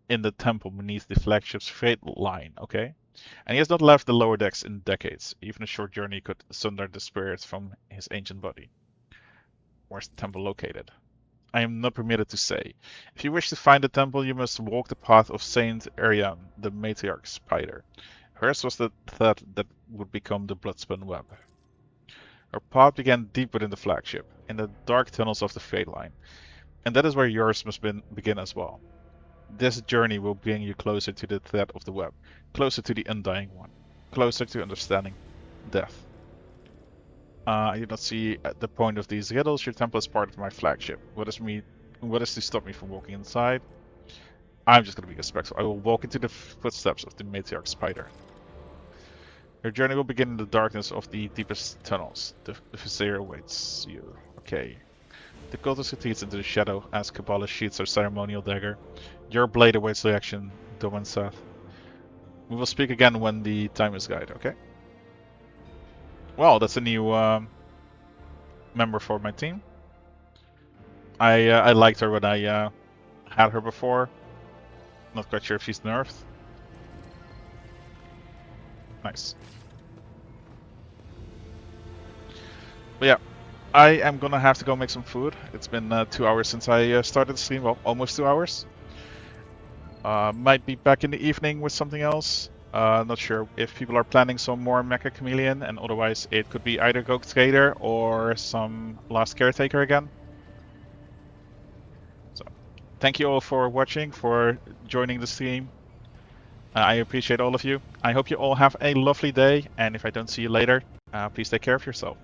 in the temple beneath the flagship's freight line, okay? And he has not left the lower decks in decades. Even a short journey could sunder the spirit from his ancient body. Where's the temple located? I am not permitted to say. If you wish to find the temple, you must walk the path of Saint Ariane, the matriarch's spider. Hers was the thread that would become the Bloodspun web. Her path began deep within the flagship, in the dark tunnels of the freight line, and that is where yours must begin as well. This journey will bring you closer to the thread of the web, closer to the Undying One, closer to understanding death. I do not see the point of these riddles. Your temple is part of my flagship. What is to stop me from walking inside? I'm just gonna be respectful. I will walk into the footsteps of the matriarch spider. Your journey will begin in the darkness of the deepest tunnels. The vizier awaits you. Okay. The cultist retreats into the shadow as Kabbalah sheathes her ceremonial dagger. Your blade awaits reaction, Doman Seth. We will speak again when the time is right, okay? Well, that's a new member for my team. I liked her when I had her before. Not quite sure if she's nerfed. Nice. But yeah, I am gonna have to go make some food. It's been 2 hours since I started the stream. Well, almost 2 hours. Might be back in the evening with something else. Not sure if people are planning some more Mecha Chameleon, and otherwise it could be either Go Trader or some Last Caretaker again. So, thank you all for watching, for joining the stream. I appreciate all of you. I hope you all have a lovely day, and if I don't see you later, please take care of yourself.